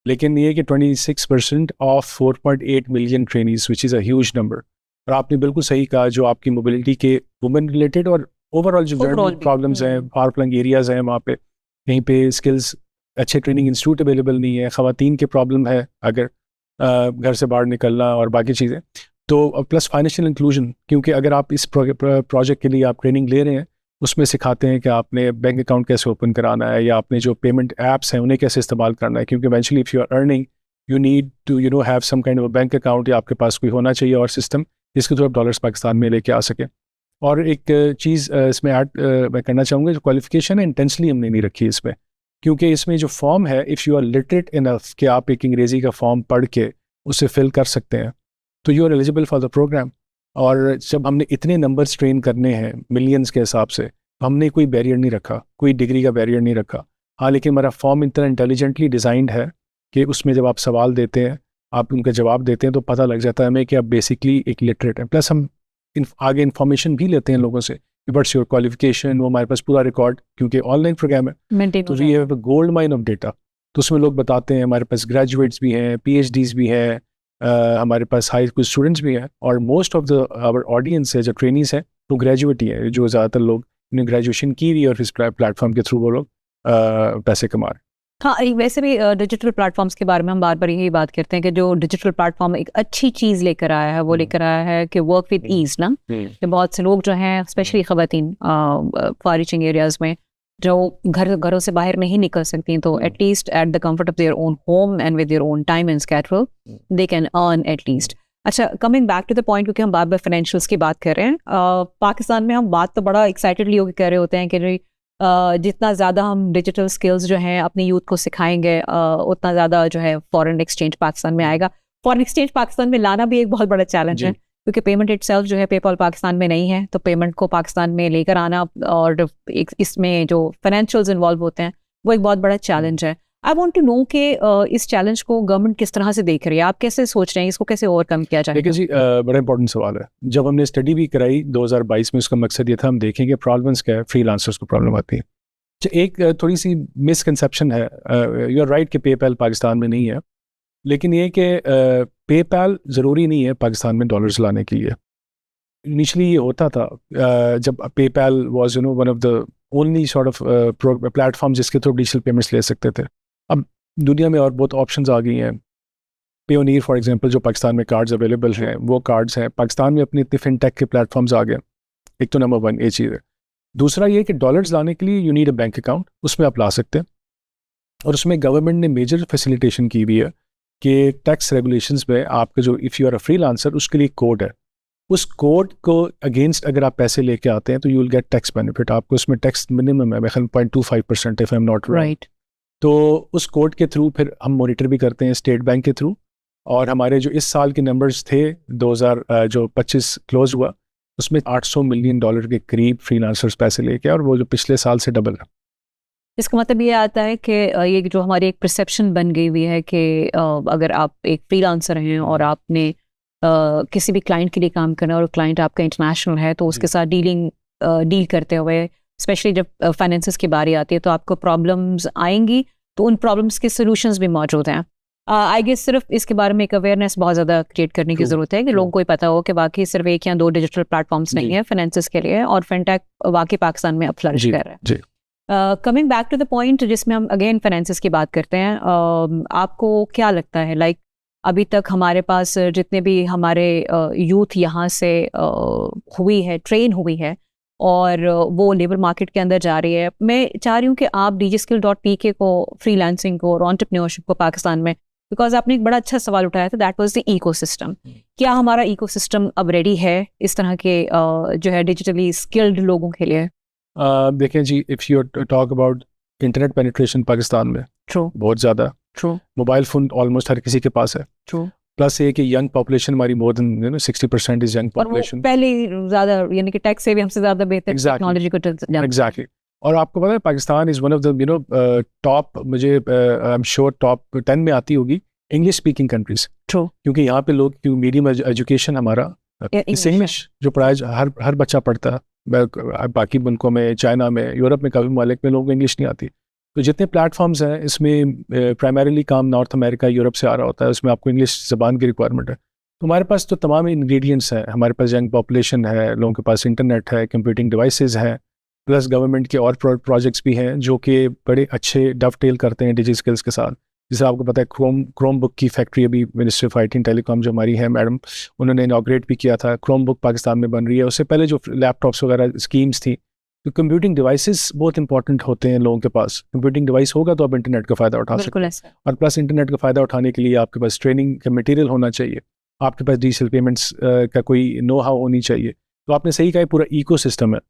लेकिन ये कि 26% of 4.8 million trainees which is a huge number. और आपने बिल्कुल सही कहा, जो आपकी मोबिलिटी के वुमेन रिलेटेड और ओवरऑल जो प्रॉब्लम्स हैं, फार फ्लंग एरियाज़ हैं, वहाँ पे कहीं पे स्किल्स अच्छे ट्रेनिंग इंस्टीट्यूट अवेलेबल नहीं है, ख़वातीन के प्रॉब्लम है अगर घर से बाहर निकलना और बाकी चीज़ें, तो प्लस फाइनेंशियल इंक्लूजन, क्योंकि अगर आप इस प्रोजेक्ट के लिए आप ट्रेनिंग ले रहे हैं, उसमें सिखाते हैं कि आपने बैंक अकाउंट कैसे ओपन कराना है या आपने जो पेमेंट ऐप्स हैं उन्हें कैसे इस्तेमाल करना है, क्योंकि eventually if you are earning you need to have some kind of bank account, या आपके पास कोई होना चाहिए और सिस्टम जिसके थ्रू आप डॉलर्स पाकिस्तान में लेके आ सकें। और एक चीज़ इसमें ऐड मैं करना चाहूँगा, जो क्वालिफिकेशन है इंटेंशनली हमने नहीं रखी इसमें, क्योंकि इसमें जो फॉर्म है, if you are literate enough कि आप एक अंग्रेज़ी का फॉर्म पढ़ के उसे फिल कर सकते हैं, तो you are eligible for the programme. और जब हमने इतने नंबर्स ट्रेन करने हैं मिलियंस के हिसाब से, हमने कोई बैरियर नहीं रखा, कोई डिग्री का बैरियर नहीं रखा। हाँ, लेकिन हमारा फॉर्म इतना इंटेलिजेंटली डिज़ाइंड है कि उसमें जब आप सवाल देते हैं, आप उनका जवाब देते हैं, तो पता लग जाता है हमें कि आप बेसिकली एक लिटरेट हैं। प्लस हम आगे इन्फॉर्मेशन भी लेते हैं लोगों से, व्हाट्स योर क्वालिफिकेशन, वो हमारे पास पूरा रिकॉर्ड, क्योंकि ऑनलाइन प्रोग्राम है, तो we have a gold mine of data. तो उसमें लोग बताते हैं, हमारे पास ग्रेजुएट्स भी हैं, PhDs भी हैं, हमारे पास हाई स्कूल स्टूडेंट्स भी हैं, और most of the our audience है जो ट्रेनीज हैं वो ग्रेजुएट ही है, जो ज़्यादातर लोग ने ग्रेजुएशन की हुई और इस प्लेटफॉर्म के थ्रू वो लोग पैसे कमा रहे हैं। हाँ, वैसे भी डिजिटल प्लेटफॉर्म्स के बारे में हम बार बार यही बात करते हैं कि जो डिजिटल प्लेटफॉर्म एक अच्छी चीज़ लेकर आया है, वो लेकर आया है कि वर्क विद ईज ना, कि बहुत से लोग जो हैं स्पेशली ख़वातीन फार रीचिंग एरियाज़ में जो घरों से बाहर नहीं निकल सकती, तो at least at the comfort of their own home and with their own time and schedule they can earn at least. अच्छा, coming back to the point, क्योंकि हम बार बार फाइनेंशियल्स की बात कर रहे हैं, पाकिस्तान में हम बात तो बड़ा एक्साइटेडली होकर कर रहे होते हैं कि जितना ज़्यादा हम डिजिटल स्किल्स जो हैं अपनी यूथ को सिखाएंगे, उतना ज़्यादा जो है फॉरेन एक्सचेंज पाकिस्तान में आएगा। फॉरेन एक्सचेंज पाकिस्तान में लाना भी एक बहुत बड़ा चैलेंज है, क्योंकि पेमेंट इटसेल्फ जो है पेपॉल पाकिस्तान में नहीं है, तो पेमेंट को पाकिस्तान में लेकर आना और इसमें जो फाइनेंशियल्स इन्वॉल्व होते हैं वो एक बहुत बड़ा चैलेंज है। आई वॉन्ट टू नो कि इस चैलेंज को गवर्नमेंट किस तरह से देख रही है, आप कैसे सोच रहे हैं इसको कैसे ओवरकम किया जाए? देखिए जी, बड़ा इंपॉर्टेंट सवाल है। जब हमने स्टडी भी कराई 2022 में, उसका मकसद ये था हम देखेंगे प्रॉब्लम्स क्या है, फ्रीलांसर्स को प्रॉब्लम आती है। एक थोड़ी सी मिसकंसेप्शन है, यू आर राइट कि पेपैल पाकिस्तान में नहीं है, लेकिन ये कि पेपैल ज़रूरी नहीं है पाकिस्तान में डॉलर्स लाने के लिए। इनिशियली ये होता था जब PayPal was one of the only sort of platform जिसके थ्रू डिजिटल पेमेंट्स ले सकते थे। अब दुनिया में और बहुत ऑप्शंस आ गई हैं। पेयोनियर फॉर एग्जांपल, जो पाकिस्तान में कार्ड्स अवेलेबल हैं, वो कार्ड्स हैं। पाकिस्तान में अपने इतने फिनटेक के प्लेटफॉर्म्स आ गए। एक तो नंबर 1 ये चीज़ है। दूसरा ये कि डॉलर्स लाने के लिए you need a bank account, उसमें आप ला सकते हैं, और उसमें गवर्नमेंट ने मेजर फैसिलिटेशन की हुई है कि टैक्स रेगुलेशंस में आपका जो if you are a freelancer, उसके लिए कोड है। उस कोड को अगेंस्ट अगर आप पैसे लेके आते हैं तो you will get tax benefit. आपको उसमें टैक्स मिनिमम है, 0.25% if I am not right. तो उस कोड के थ्रू फिर हम मॉनिटर भी करते हैं स्टेट बैंक के थ्रू, और हमारे जो इस साल के नंबर्स थे 2025 क्लोज हुआ, उसमें $800 मिलियन के करीब फ्रीलांसर्स पैसे लेके, और वो जो पिछले साल से डबल है। इसका मतलब ये आता है कि ये जो हमारी एक परसेप्शन बन गई हुई है कि अगर आप एक फ्रीलांसर हैं और आपने किसी भी क्लाइंट के लिए काम करना है और क्लाइंट आपका इंटरनेशनल है, तो उसके साथ डील करते हुए, स्पेशली जब फाइनेंसेस की बारी आती है, तो आपको प्रॉब्लम्स आएंगी, तो उन प्रॉब्लम्स के सॉल्यूशंस भी मौजूद हैं। आई गेस सिर्फ इसके बारे में एक अवेयरनेस बहुत ज़्यादा क्रिएट करने की ज़रूरत है कि लोगों को ही पता हो कि वाकई सिर्फ एक या दो डिजिटल प्लेटफॉर्म्स नहीं है फाइनेंसेस के लिए, और फिनटेक वाकई पाकिस्तान में अब फ्लरिश कर रहा है। Coming back to the point जिसमें हम अगेन फाइनेंसेस की बात करते हैं, आपको क्या लगता है, लाइक अभी तक हमारे पास जितने भी हमारे यूथ यहाँ से हुई है, ट्रेन हुई है, और वो लेबर मार्केट के अंदर जा रही है, मैं चाह रही हूँ कि आप DigiSkill.pk को, फ्रीलांसिंग को और एंटरप्रेन्योरशिप को पाकिस्तान में, बिकॉज आपने एक बड़ा अच्छा सवाल उठाया था, दैट वाज द इकोसिस्टम। क्या हमारा इकोसिस्टम अब रेडी है इस तरह के जो है डिजिटली स्किल्ड लोगों के लिए? देखें जी, if you talk about internet penetration Pakistan में ट्रू, बहुत ज़्यादा, ट्रू, मोबाइल फ़ोन ऑलमोस्ट हर किसी के पास है, ट्रू, प्लस ये कि यंग पॉपुलेशन हमारी more than 60% is young population, पहले ज़्यादा, यानी कि टेक से भी हमसे ज़्यादा बेहतर टेक्नोलॉजी को एग्जैक्टली। और आपको पता है Pakistan is one of the top, मुझे आई एम श्योर टॉप 10 में आती होगी इंग्लिश स्पीकिंग कंट्रीज। ट्रू। क्योंकि यहाँ पे लोग मीडियम एजुकेशन हमारा इस इंग्लिश जो पढ़ाया हर बच्चा पढ़ता है। बाकी मुल्कों में, चाइना में, यूरोप में, काफ़ी ममालिक में लोगों को इंग्लिश नहीं आती। तो जितने प्लेटफॉर्म्स हैं इसमें प्राइमरीली काम नॉर्थ अमेरिका, यूरोप से आ रहा होता है, उसमें आपको इंग्लिश ज़बान की रिक्वायरमेंट है। तो हमारे पास तो तमाम इंग्रेडिएंट्स हैं। हमारे पास यंग पॉपुलेशन है, लोगों के पास इंटरनेट है, कंप्यूटिंग डिवाइसेस हैं, प्लस गवर्नमेंट के और प्रोजेक्ट्स भी हैं जो कि बड़े अच्छे डवटेल करते हैं डिजिटल स्किल्स के साथ। जैसे आपको पता है क्रोम बुक की फैक्ट्री अभी ministry of IT and telecom जो हमारी है मैडम, उन्होंने इनॉग्रेट भी किया था। क्रोम बुक पाकिस्तान में बन रही है। उससे पहले जो लैपटॉप्स वगैरह स्कीम्स थी, तो कंप्यूटिंग डिवाइसेस बहुत इंपॉर्टेंट होते हैं लोगों के पास। कंप्यूटिंग डिवाइस होगा तो आप इंटरनेट का फ़ायदा उठा सकते हैं, और प्लस इंटरनेट का फ़ायदा उठाने के लिए आपके पास ट्रेनिंग का मटेरियल होना चाहिए, आपके पास डिजिटल पेमेंट्स का कोई नो हाउ होनी चाहिए। तो आपने सही कहा, पूरा इकोसिस्टम है।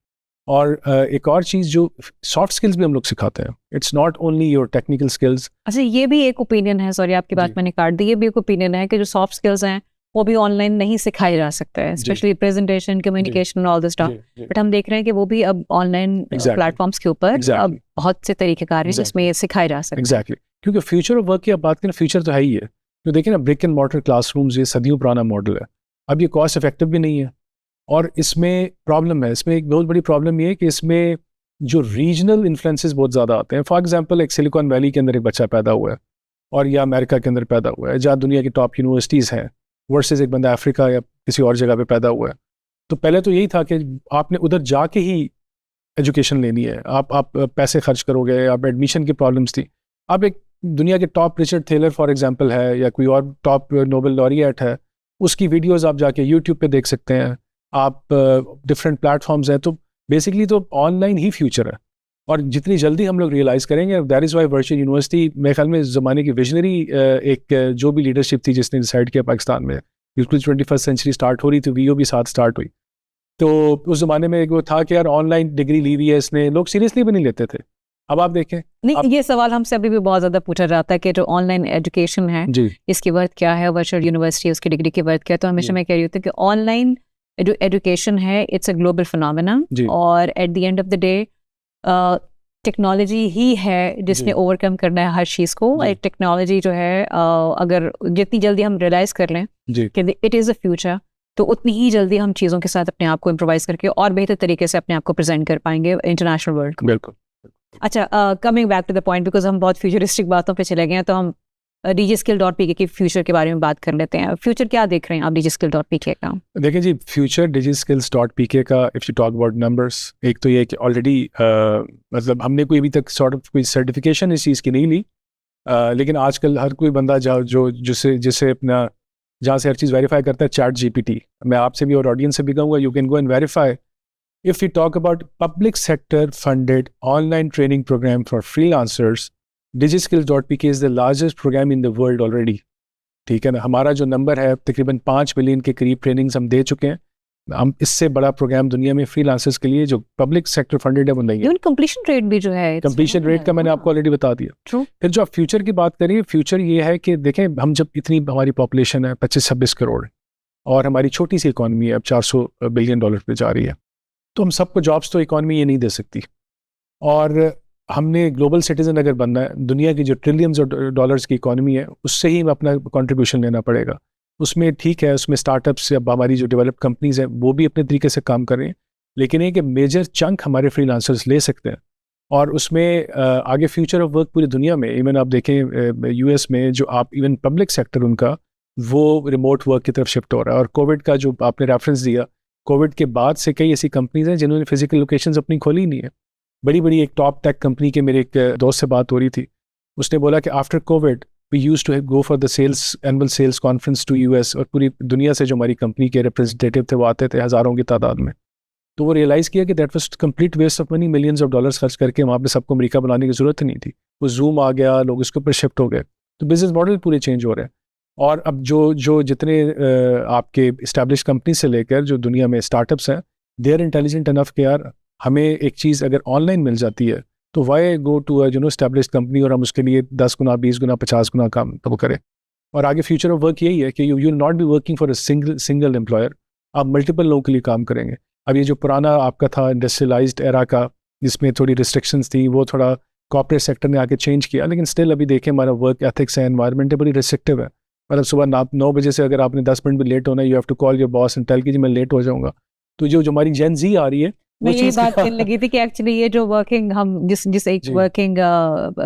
और एक और चीज़ जो सॉफ्ट स्किल्स भी हम लोग सिखाते हैं, it's not only your technical skills. अच्छा, ये भी एक ओपिनियन है, सॉरी आपकी बात मैंने काट दी, ये भी एक ओपिनियन है कि जो सॉफ्ट स्किल्स हैं वो भी ऑनलाइन नहीं सिखाए जा सकते हैं, specially presentation, communication, all this stuff. But हम देख रहे हैं कि वो भी अब ऑनलाइन प्लेटफॉर्म्स के ऊपर अब बहुत से तरीकेकार हैं जिसमें ये सिखाए जा सकते हैं। एग्जैक्टली, क्योंकि फ्यूचर ऑफ वर्क की आप बात करें, फ्यूचर तो है ही है। तो देखिए ना, ब्रिक एंड मॉर्टर क्लासरूम्स, ये सदियों पुराना मॉडल है। अब ये कॉस्ट इफेक्टिव भी नहीं है, और इसमें प्रॉब्लम है। इसमें एक बहुत बड़ी प्रॉब्लम ये है कि इसमें जो रीजनल इन्फ्लुएंसेस बहुत ज़्यादा आते हैं। फॉर एग्जांपल, एक सिलिकॉन वैली के अंदर एक बच्चा पैदा हुआ है, और या अमेरिका के अंदर पैदा हुआ है, जहाँ दुनिया की टॉप यूनिवर्सिटीज़ हैं, वर्सेस एक बंदा अफ्रीका या किसी और जगह पे पैदा हुआ है। तो पहले तो यही था कि आपने उधर जाके ही एजुकेशन लेनी है, आप पैसे खर्च करोगे, आप एडमिशन की प्रॉब्लम्स थी। अब एक दुनिया के top Richard Thaler for example है, या कोई और टॉप नोबेल लॉरिएट है, उसकी वीडियोज़ आप जाके यूट्यूब पे देख सकते हैं। आप डिफरेंट प्लेटफॉर्म्स हैं। तो बेसिकली तो ऑनलाइन ही फ्यूचर है, और जितनी जल्दी हम लोग रियलाइज़ करेंगे, that is why virtual university मेरे ख्याल में ज़माने की विजनरी एक जो भी लीडरशिप थी जिसने डिसाइड किया पाकिस्तान में, बिल्कुल 21st सेंचुरी स्टार्ट हो रही थी, VO भी साथ स्टार्ट हुई। तो उस ज़माने में एक वो था कि यार ऑनलाइन डिग्री ली हुई है इसने, लोग सीरियसली भी नहीं लेते थे। अब आप देखें, नहीं, ये सवाल हमसे अभी भी बहुत ज़्यादा पूछा जाता है कि जो ऑनलाइन एजुकेशन है इसकी वर्थ क्या है, वर्चुअल यूनिवर्सिटी उसकी डिग्री की वर्थ क्या है। तो हमेशा मैं कह रही होती हूँ कि ऑनलाइन एजुकेशन है, इट्स अ ग्लोबल फिनोमेना, और at the end of the day technology ही है जिसने ओवरकम करना है हर चीज़ को। एक टेक्नोलॉजी जो है अगर जितनी जल्दी हम रियलाइज़ कर लें कि इट इज़ अ फ्यूचर, तो उतनी ही जल्दी हम चीज़ों के साथ अपने आप को इम्प्रोवाइज़ करके और बेहतर तरीके से अपने आप को प्रेजेंट कर पाएंगे इंटरनेशनल वर्ल्ड को। बिल्कुल। अच्छा, coming back to the point, because हम बहुत फ्यूचरिस्टिक बातों पे चले गए हैं, तो हम DigiSkill.pk की फ्यूचर के बारे में बात कर लेते हैं। फ्यूचर क्या देख रहे हैं आप DigiSkill.pk का? देखिए जी, फ्यूचर DigiSkill.pk का, if you talk about numbers, एक तो ये कि ऑलरेडी मतलब हमने कोई अभी तक सॉर्ट ऑफ कोई सर्टिफिकेशन इस चीज़ की नहीं ली, लेकिन आजकल हर कोई बंदा जिसे अपना जहाँ से हर चीज़ वेरीफाई करता है, ChatGPT। मैं आपसे भी और ऑडियंस से भी कहूँगा, you can go and verify. If we talk about public sector funded online training program for freelancers, DigiSkill.pk is the largest program in the world already. ठीक है ना, हमारा जो नंबर है तकरीबन 5 मिलियन के करीब ट्रेनिंग्स हम दे चुके हैं। हम इससे बड़ा प्रोग्राम दुनिया में फ्रीलांसर्स के लिए जो पब्लिक सेक्टर फंडेड है वो नहीं है। इवन कंप्लीशन रेट भी जो है, कंप्लीशन रेट का मैंने आपको ऑलरेडी बता दिया। True. फिर जो आप फ्यूचर की बात करिए, फ्यूचर ये है कि देखें, हम जब इतनी हमारी पॉपुलेशन है 25-26 करोड़, और हमारी छोटी सी इकॉनमी है, अब $400 बिलियन पे जा रही है, तो हम सबको जॉब्स तो इकॉनमी ये नहीं दे सकती। और हमने ग्लोबल सिटीजन अगर बनना है, दुनिया की जो ट्रिलियंस ऑफ डॉलर्स की इकॉनमी है, उससे ही अपना कंट्रीब्यूशन लेना पड़ेगा। उसमें ठीक है, उसमें स्टार्टअप्स या हमारी जो डेवलप कंपनीज हैं वो भी अपने तरीके से काम कर रही हैं, लेकिन एक मेजर चंक हमारे फ्रीलांसर्स ले सकते हैं। और उसमें आगे फ्यूचर ऑफ वर्क पूरी दुनिया में, इवन आप देखें US में जो आप इवन पब्लिक सेक्टर उनका वो रिमोट वर्क की तरफ शिफ्ट हो रहा है। और कोविड का जो आपने रेफरेंस दिया, कोविड के बाद से कई ऐसी कंपनीज हैं जिन्होंने फिजिकल लोकेशंस अपनी खोली नहीं है। बड़ी एक टॉप टेक कंपनी के, मेरे एक दोस्त से बात हो रही थी, उसने बोला कि after COVID we used to go for the annual sales conference to US, और पूरी दुनिया से जो हमारी कंपनी के रिप्रेजेंटेटिव थे वो आते थे हज़ारों की तादाद में। तो वो रियलाइज़ किया कि that was complete waste of money, millions of dollars खर्च करके वहाँ पे सबको अमेरिका बुलाने की ज़रूरत नहीं थी। वो जूम आ गया, लोग इसके ऊपर शिफ्ट हो गए, तो बिजनेस मॉडल पूरे चेंज हो रहे हैं। और अब जो जितने आपके इस्टेब्लिश कंपनी से लेकर जो दुनिया में स्टार्टअप्स हैं, दे आर इंटेलिजेंट इनफ कि यार हमें एक चीज़ अगर ऑनलाइन मिल जाती है तो why go to establish company और हम उसके लिए 10 गुना 20 गुना 50 गुना काम तो वो करें। और आगे फ्यूचर ऑफ वर्क यही है कि you will not be working for a single employer, आप मल्टीपल लोगों के लिए काम करेंगे। अब ये जो पुराना आपका था इंडस्ट्रियलाइज्ड एरा का जिसमें थोड़ी रिस्ट्रिक्शंस थी, वो थोड़ा कॉर्पोरेट सेक्टर ने आके चेंज किया, लेकिन स्टिल अभी देखें हमारा वर्क एथिक्स है, एनवायरनमेंट है, बड़ी रिस्ट्रिक्टिव है। मतलब सुबह 9 बजे से अगर आपने 10 मिनट भी लेट होना है, you have to call your boss and tell कि जी मैं लेट हो जाऊँगा। तो जो हमारी जेन जी आ रही है मैं यही बात कहने लगी थी कि एक्चुअली ये जो वर्किंग हम जिस एक वर्किंग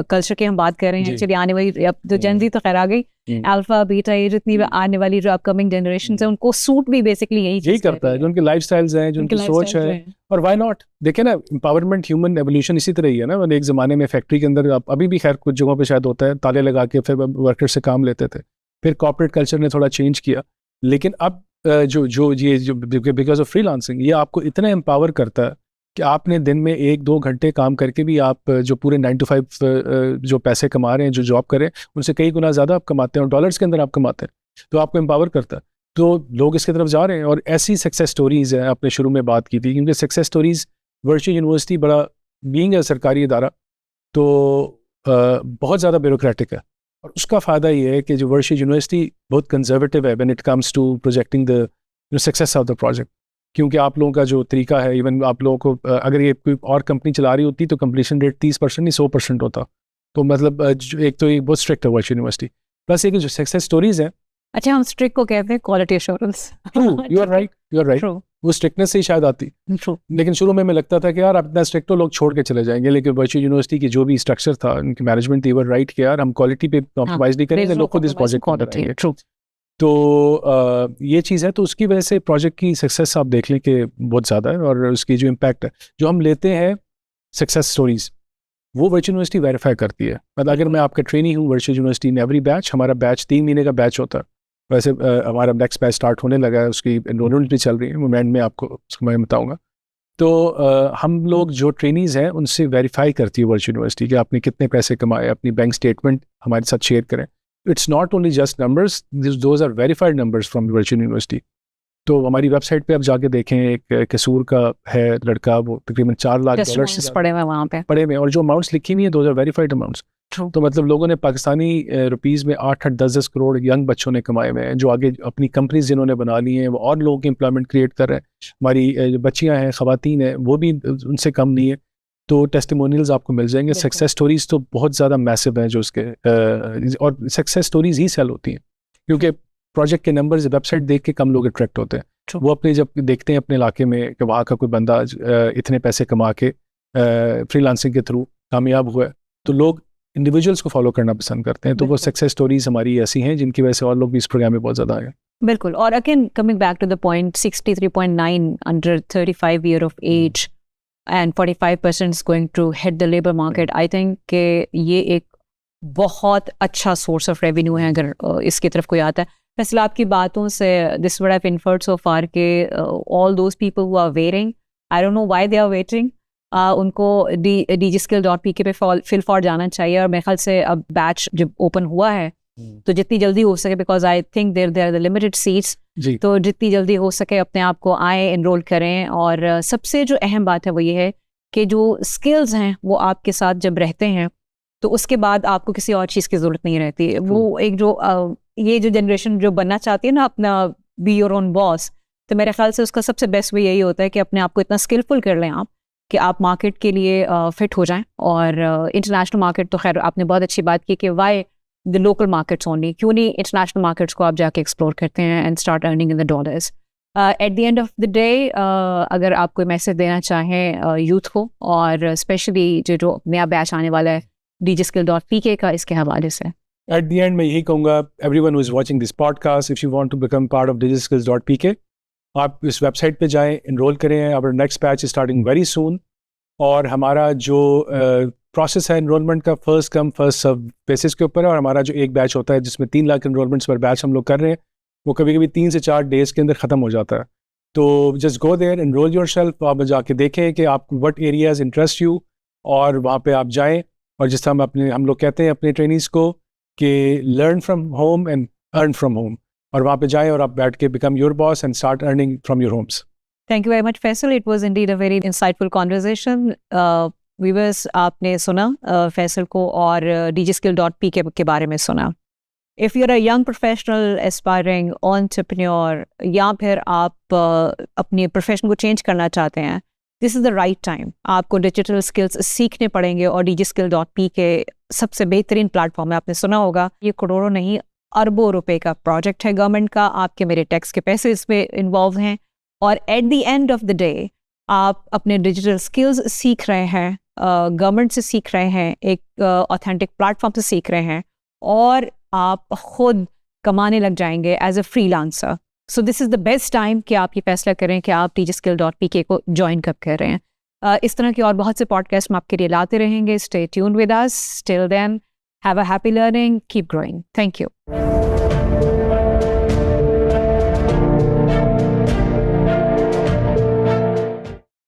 कल्चर की हम बात कर रहे हैं, एक्चुअली आने वाली अब तो जेन जी तो खैर आ गई, अल्फा बीटा, ये जितनी भी आने वाली जो अपकमिंग जनरेशन है उनको सूट भी बेसिकली यही करता है, जो उनके लाइफस्टाइल्स हैं, जो उनकी सोच है। और व्हाई नॉट, देखें ना, एम्पावरमेंट, ह्यूमन एवोल्यूशन इसी तरह ही है ना। मतलब एक ज़माने में फैक्ट्री के अंदर, अभी भी खैर कुछ जगहों पे शायद होता है, ताले लगा के फिर वर्कर से काम लेते थे, फिर कॉर्पोरेट कल्चर ने थोड़ा चेंज किया। लेकिन अब जो बिकॉज ऑफ फ्रीलांसिंग, ये आपको इतना एम्पावर करता है कि आपने दिन में 1-2 घंटे काम करके भी आप जो पूरे 9 to 5 जो पैसे कमा रहे हैं, जो जॉब करें, उनसे कई गुना ज़्यादा आप कमाते हैं और डॉलर्स के अंदर आप कमाते हैं, तो आपको एम्पावर करता है। तो लोग इसकी तरफ जा रहे हैं, और ऐसी सक्सेस स्टोरीज़ हैं, आपने शुरू में बात की थी, क्योंकि सक्सेस स्टोरीज़, वर्चुअल यूनिवर्सिटी बड़ा बीइंग है सरकारी इदारा, तो बहुत ज़्यादा ब्यूरोक्रेटिक है, और उसका फ़ायदा ये है कि जो वर्चुअल यूनिवर्सिटी बहुत कंजर्वेटिव है when it comes to projecting the success of the project. क्योंकि आप लोगों का जो तरीका है, इवन आप लोगों को अगर ये कोई और कंपनी चला रही होती तो कंप्लीशन रेट 30% नहीं 100% होता। तो मतलब एक तो ये बहुत स्ट्रिक्ट है वर्चुअल यूनिवर्सिटी, प्लस एक जो सक्सेस स्टोरीज हैं। अच्छा, हम स्ट्रिक्ट को कहते हैं quality assurance. You are right, वो स्ट्रिक्टनेस से ही शायद आती। लेकिन शुरू में लगता था कि यार इतना स्ट्रिक्ट तो लोग छोड़ के चले जाएंगे, लेकिन वर्चुअल यूनिवर्सिटी की जो भी स्ट्रक्चर था, उनकी मैनेजमेंट थी, वो राइट कि यार हम क्वालिटी पे कॉम्प्रोमाइज नहीं करेंगे, लोग खुद इस प्रोजेक्ट को करेंगे। तो ये चीज़ है, तो उसकी वजह से प्रोजेक्ट की सक्सेस आप देख लें कि बहुत ज़्यादा है, और उसकी जो इम्पैक्ट है, जो हम लेते हैं सक्सेस स्टोरीज, वो वर्चुअल यूनिवर्सिटी वेरीफाई करती है। मतलब अगर मैं आपका ट्रेनी हूँ virtual university in every batch, हमारा बैच 3 महीने का बैच होता है। वैसे हमारा नेक्स्ट बैच स्टार्ट होने लगा है, उसकी एनरोलमेंट भी चल रही है, वो मैं आपको उसको मैं बताऊँगा। तो हम लोग जो ट्रेनीज़ हैं उनसे वेरीफाई करती है वर्चुअल यूनिवर्सिटी कि आपने कितने पैसे कमाए, अपनी बैंक स्टेटमेंट हमारे साथ शेयर करें। It's not only just numbers; those are verified numbers from Virgin University. तो हमारी वेबसाइट पे आप जाके देखें, एक कसूर का है लड़का, वो तकरीबन $4 लाख पड़े हुए वहाँ पे पड़े हुए, और जो अमाउंट्स लिखी हुई है those are verified amounts. तो मतलब लोगों ने पाकिस्तानी रुपीज़ में 8-8, 10-10 करोड़ यंग बच्चों ने कमाए हुए हैं, जो आगे अपनी कंपनीज जिन्होंने बना ली हैं, वो और लोगों की एम्प्लॉयमेंट क्रिएट कर रहे हैं। हमारी बच्चियाँ हैं, ख़वातीन हैं, वो भी उनसे कम नहीं है। तो टेस्टिमोनियल्स आपको मिल जाएंगे। सक्सेस स्टोरीज तो बहुत ज़्यादा मैसिव हैं जो उसके, और सक्सेस स्टोरीज ही सेल होती हैं, क्योंकि प्रोजेक्ट के नंबर्स वेबसाइट देख के कम लोग अट्रैक्ट होते हैं। वो अपने जब देखते हैं अपने इलाके में कि वहाँ का कोई बंदा इतने पैसे कमा के फ्रीलांसिंग के थ्रू कामयाब हुआ है, तो लोग इंडिविजुअल्स को फॉलो करना पसंद करते हैं। तो वो सक्सेस स्टोरीज हमारी ऐसी हैं जिनकी वजह से और लोग भी इस प्रोग्राम में बहुत ज़्यादा आए। बिल्कुल। और again coming back to the point, 63.9 under 35 year of age and 45% is going to hit the labor market. I think कि ये एक बहुत अच्छा source of revenue है अगर इसकी तरफ कोई आता है। वैसे आपकी बातों से this is what I've inferred so far कि all those people who are waiting, I don't know why they are waiting, उनको dgskill.pk पे fill for जाना चाहिए। और मेरे ख्याल से अब बैच जब ओपन हुआ है तो जितनी जल्दी हो सके, because I think there are the limited seats, तो जितनी जल्दी हो सके अपने आप को आए, एनरोल करें। और सबसे जो अहम बात है वो ये है कि जो स्किल्स हैं वो आपके साथ जब रहते हैं तो उसके बाद आपको किसी और चीज़ की ज़रूरत नहीं रहती। वो एक जो ये जो जनरेशन जो बनना चाहती है ना अपना बी योर ओन बॉस, तो मेरे ख्याल से उसका सबसे बेस्ट वे यही होता है कि अपने आप को इतना स्किलफुल कर लें आप कि आप मार्केट के लिए फिट हो जाएं। और इंटरनेशनल मार्केट तो खैर आपने बहुत अच्छी बात की कि why the local markets only, क्यों नहीं इंटरनेशनल मार्केट्स को आप जाके एक्सप्लोर करते हैं and start earning in the dollars. Eight the end of the day अगर आप कोई मैसेज देना चाहें यूथ को, और स्पेशली जो नया बैच आने वाला है dgskill.pk का, इसके हवाले से एट द एंड मैं यही कहूँगा, everyone who is watching this podcast, if you want to become part of dgskills.pk, आप इस वेबसाइट पे जाएं, एनरोल करें। Our next batch is starting very soon, और हमारा जो प्रोसेस है एनरोलमेंट का first come first serve basis के ऊपर है। और हमारा जो एक बैच होता है जिसमें 3 लाख एनरोलमेंट्स पर बैच हम लोग कर रहे हैं, वो कभी कभी 3 से 4 डेज़ के अंदर ख़त्म हो जाता है। तो just go there, enrol yourself, आप जाके देखें कि आप व्हाट एरियाज इंटरेस्ट यू, और वहाँ पे आप जाएं। और जिस तरह हम लोग कहते हैं अपने ट्रेनीज़ को कि learn from home and earn from home, और वहाँ पे जाएं और आप बैठ के become your boss and start earning from your homes. Thank you very much, Faisal. It was indeed a very insightful conversation. Viewers, आपने सुना फैसल को और dgskill.pk के बारे में सुना। If you're a young professional, aspiring entrepreneur, या फिर आप अपने प्रोफेशन को चेंज करना चाहते हैं, this is the right time. आपको डिजिटल स्किल्स सीखने पड़ेंगे और DigiSkill.P के सबसे बेहतरीन प्लेटफॉर्म है। आपने सुना होगा, ये करोड़ों नहीं अरबों रुपए का प्रोजेक्ट है गवर्नमेंट का, आपके मेरे टैक्स के पैसे इसमें इन्वॉल्व हैं, और at the end of the day आप अपने डिजिटल स्किल्स सीख रहे हैं, गवर्नमेंट से सीख रहे हैं, एक ऑथेंटिक प्लेटफॉर्म से सीख रहे हैं, और आप खुद कमाने लग जाएंगे as a freelancer. So this is the best time कि आप ये फैसला करें कि आप DigiSkill.P को ज्वाइन कब कर रहे हैं। इस तरह के और बहुत से पॉडकास्ट हम आपके लिए लाते रहेंगे। Stay tuned with us. Till then, have a happy learning, keep growing. Thank you.